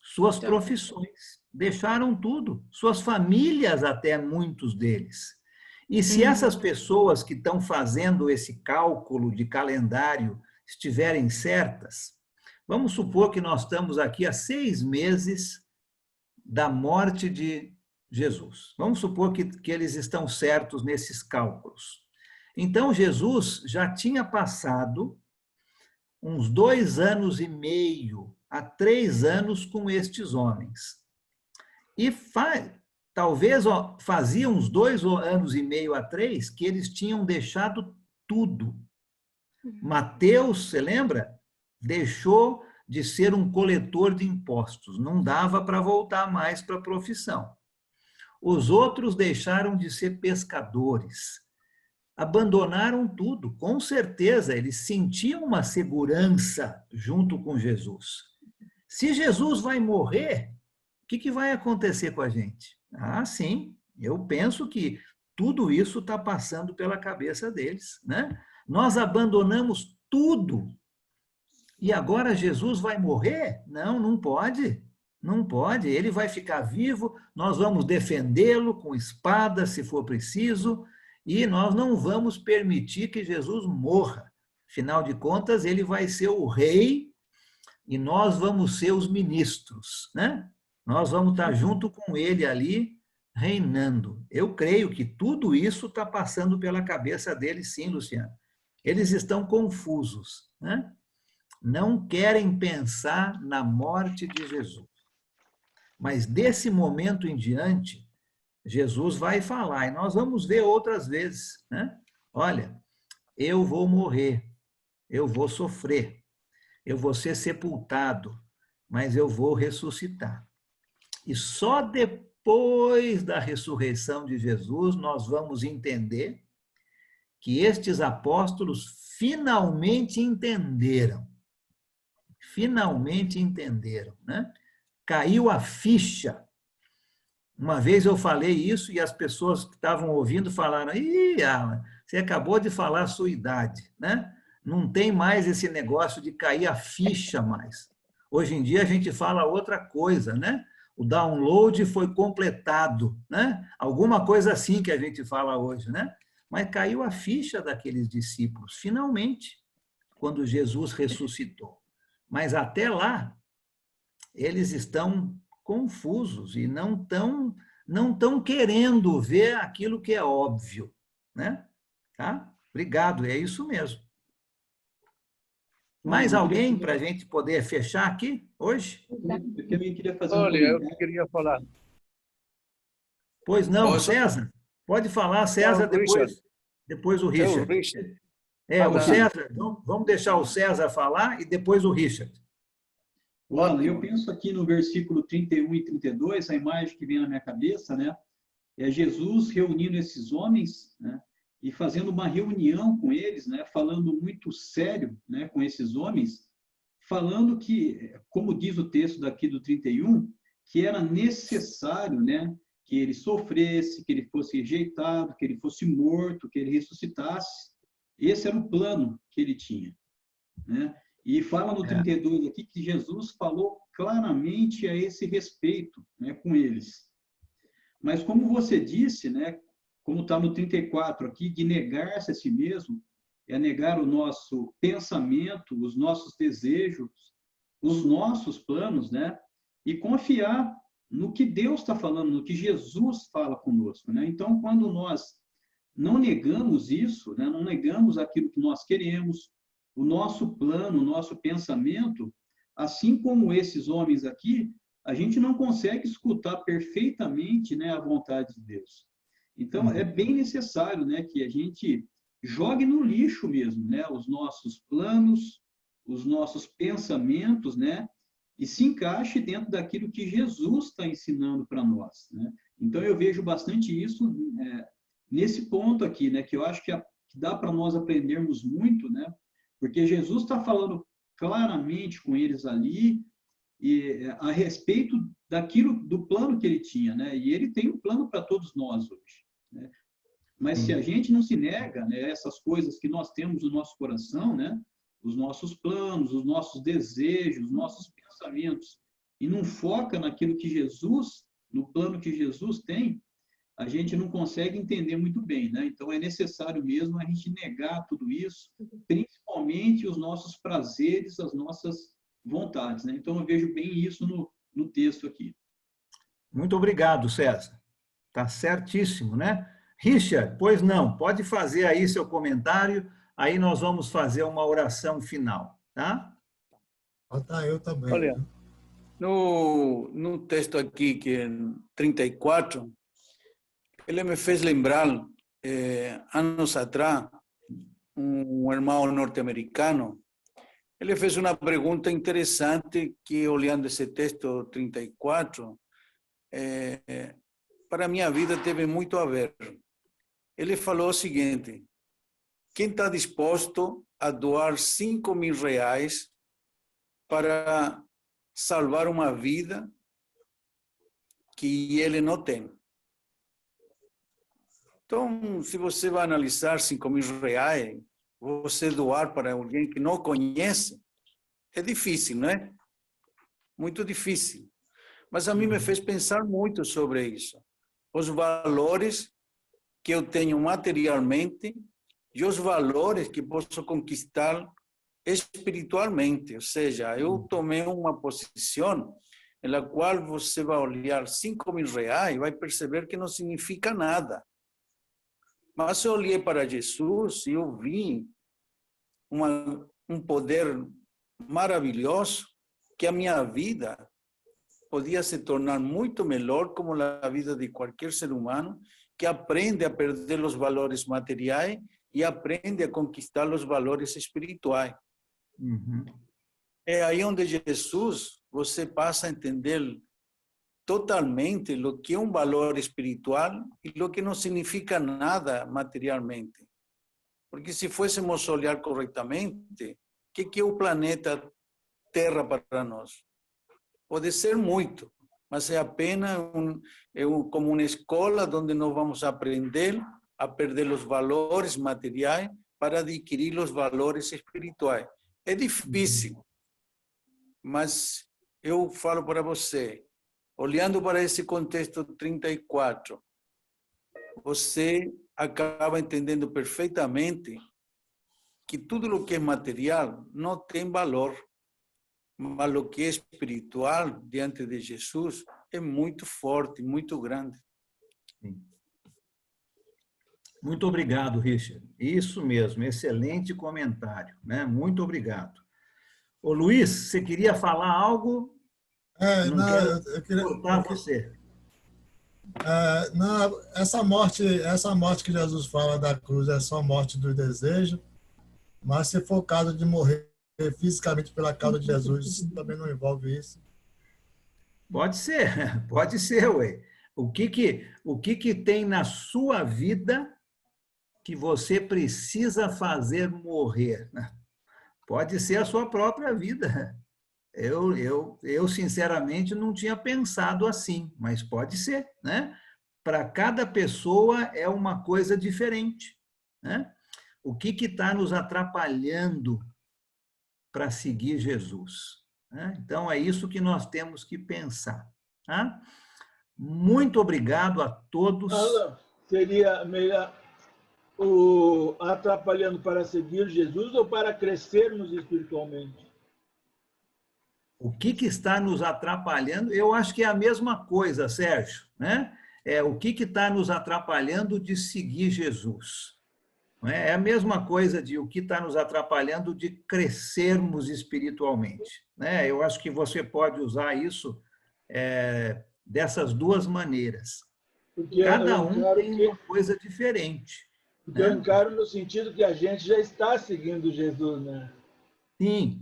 Suas profissões, deixaram tudo, suas famílias, até muitos deles. E se essas pessoas que estão fazendo esse cálculo de calendário estiverem certas, vamos supor que nós estamos aqui há 6 meses da morte de Jesus. Vamos supor que eles estão certos nesses cálculos. Então, Jesus já tinha passado uns 2 anos e meio a 3 anos com estes homens. E talvez fazia uns 2 anos e meio a 3 que eles tinham deixado tudo. Mateus, você lembra? Deixou de ser um coletor de impostos. Não dava para voltar mais para a profissão. Os outros deixaram de ser pescadores. Abandonaram tudo. Com certeza, eles sentiam uma segurança junto com Jesus. Se Jesus vai morrer, o que vai acontecer com a gente? Sim, eu penso que tudo isso está passando pela cabeça deles. Nós abandonamos tudo. E agora Jesus vai morrer? Não pode. Não pode. Ele vai ficar vivo, nós vamos defendê-lo com espada, se for preciso, e nós não vamos permitir que Jesus morra. Afinal de contas, ele vai ser o rei e nós vamos ser os ministros, Nós vamos estar junto com ele ali, reinando. Eu creio que tudo isso está passando pela cabeça deles, sim, Luciano. Eles estão confusos, Não querem pensar na morte de Jesus. Mas desse momento em diante, Jesus vai falar, e nós vamos ver outras vezes, Olha, eu vou morrer, eu vou sofrer, eu vou ser sepultado, mas eu vou ressuscitar. E só depois da ressurreição de Jesus nós vamos entender que estes apóstolos finalmente entenderam. Finalmente entenderam, Caiu a ficha. Uma vez eu falei isso e as pessoas que estavam ouvindo falaram: "Ih, Alan, você acabou de falar a sua idade, Não tem mais esse negócio de cair a ficha mais. Hoje em dia a gente fala outra coisa, o download foi completado, né? Alguma coisa assim que a gente fala hoje, né? Mas caiu a ficha daqueles discípulos, finalmente, quando Jesus ressuscitou. Mas até lá, eles estão confusos e não estão querendo ver aquilo que é óbvio, né? Tá? Obrigado, é isso mesmo. Mais alguém para a gente poder fechar aqui hoje? Eu também queria fazer Olha, eu queria falar. Pois não, César? Pode falar, César, depois o Richard. O César, vamos deixar o César falar e depois o Richard. Olha, eu penso aqui no versículo 31 e 32, a imagem que vem na minha cabeça, né? É Jesus reunindo esses homens, né? E fazendo uma reunião com eles, né? Falando muito sério, né? Com esses homens, falando que, como diz o texto daqui do 31, que era necessário, né? Que ele sofresse, que ele fosse rejeitado, que ele fosse morto, que ele ressuscitasse. Esse era o plano que ele tinha, né? E fala no 32 aqui que Jesus falou claramente a esse respeito, né, com eles. Mas como você disse, né, como está no 34 aqui, de negar-se a si mesmo, é negar o nosso pensamento, os nossos desejos, os nossos planos, né, e confiar no que Deus está falando, no que Jesus fala conosco, né? Então, quando nós não negamos isso, né, não negamos aquilo que nós queremos, o nosso plano, o nosso pensamento, assim como esses homens aqui, a gente não consegue escutar perfeitamente, né, a vontade de Deus. Então, é bem necessário, né, que a gente jogue no lixo mesmo, né, os nossos planos, os nossos pensamentos, né, e se encaixe dentro daquilo que Jesus está ensinando para nós, né? Então, eu vejo bastante isso nesse ponto aqui, né, que eu acho que dá para nós aprendermos muito, né, porque Jesus está falando claramente com eles ali e a respeito daquilo, do plano que ele tinha, né? E ele tem um plano para todos nós hoje, né? Mas se a gente não se nega, né, essas coisas que nós temos no nosso coração, né, os nossos planos, os nossos desejos, os nossos pensamentos, e não foca naquilo que Jesus, no plano que Jesus tem, a gente não consegue entender muito bem, né? Então, é necessário mesmo a gente negar tudo isso, principalmente os nossos prazeres, as nossas vontades, né? Então, eu vejo bem isso no texto aqui. Muito obrigado, César. Tá certíssimo, né? Richard, pois não, pode fazer aí seu comentário, aí nós vamos fazer uma oração final, tá? Tá, eu também. Olha, no texto aqui, que é 34, ele me fez lembrar, anos atrás, um irmão norte-americano, ele fez uma pergunta interessante que, olhando esse texto 34, para a minha vida teve muito a ver. Ele falou o seguinte: quem está disposto a doar R$5.000 para salvar uma vida que ele não tem? Então, se você vai analisar R$5.000, você doar para alguém que não conhece, é difícil, não é? Muito difícil. Mas a mim me fez pensar muito sobre isso. Os valores que eu tenho materialmente e os valores que posso conquistar espiritualmente. Ou seja, eu tomei uma posição na qual você vai olhar R$5.000 e vai perceber que não significa nada. Mas eu olhei para Jesus e eu vi um poder maravilhoso, que a minha vida podia se tornar muito melhor, como a vida de qualquer ser humano, que aprende a perder os valores materiais e aprende a conquistar os valores espirituais. É aí onde Jesus, você passa a entender totalmente o que é um valor espiritual e o que não significa nada materialmente. Porque se fôssemos olhar corretamente, o que é o planeta Terra para nós? Pode ser muito, mas é apenas como uma escola onde nós vamos aprender a perder os valores materiais para adquirir os valores espirituais. É difícil, mas eu falo para você, olhando para esse contexto 34, você acaba entendendo perfeitamente que tudo o que é material não tem valor, mas o que é espiritual diante de Jesus é muito forte, muito grande. Sim. Muito obrigado, Richard. Isso mesmo, excelente comentário, né? Muito obrigado. Ô, Luiz, você queria falar algo? Não quero cortar você. Não, essa morte que Jesus fala da cruz é só morte do desejo, mas se for o caso de morrer fisicamente pela causa de Jesus, também não envolve isso. Pode ser, ué. O que tem na sua vida que você precisa fazer morrer, né? Pode ser a sua própria vida. Eu sinceramente não tinha pensado assim, mas pode ser, né? Para cada pessoa é uma coisa diferente, né? O que está nos atrapalhando para seguir Jesus, né? Então, é isso que nós temos que pensar, tá? Muito obrigado a todos. Alan, seria melhor atrapalhando para seguir Jesus ou para crescermos espiritualmente? O que está nos atrapalhando? Eu acho que é a mesma coisa, Sérgio, né? O que está nos atrapalhando de seguir Jesus? É a mesma coisa de o que está nos atrapalhando de crescermos espiritualmente, né? Eu acho que você pode usar isso dessas duas maneiras. Porque cada um tem uma coisa diferente. Porque eu encaro no sentido que a gente já está seguindo Jesus, né? Sim,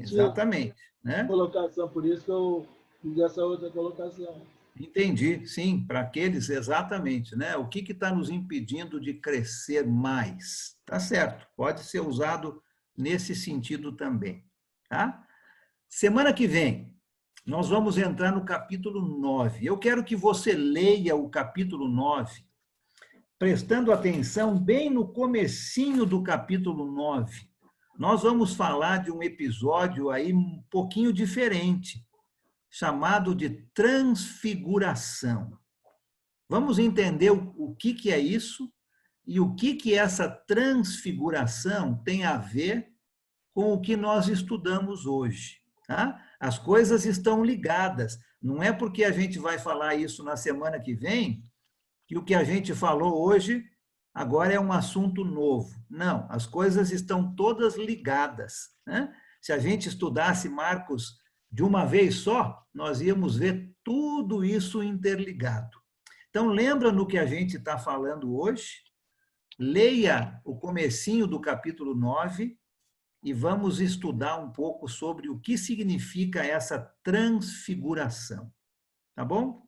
exatamente. Né? Colocação, por isso que eu fiz essa outra colocação. Entendi, sim, para aqueles, exatamente, né? O que está nos impedindo de crescer mais? Tá certo, pode ser usado nesse sentido também, tá? Semana que vem, nós vamos entrar no capítulo 9. Eu quero que você leia o capítulo 9, prestando atenção bem no comecinho do capítulo 9. Nós vamos falar de um episódio aí um pouquinho diferente, chamado de transfiguração. Vamos entender o que é isso e o que essa transfiguração tem a ver com o que nós estudamos hoje. Tá? As coisas estão ligadas. Não é porque a gente vai falar isso na semana que vem que o que a gente falou hoje agora é um assunto novo. Não, as coisas estão todas ligadas, né? Se a gente estudasse Marcos de uma vez só, nós íamos ver tudo isso interligado. Então, lembra no que a gente está falando hoje? Leia o comecinho do capítulo 9 e vamos estudar um pouco sobre o que significa essa transfiguração. Tá bom?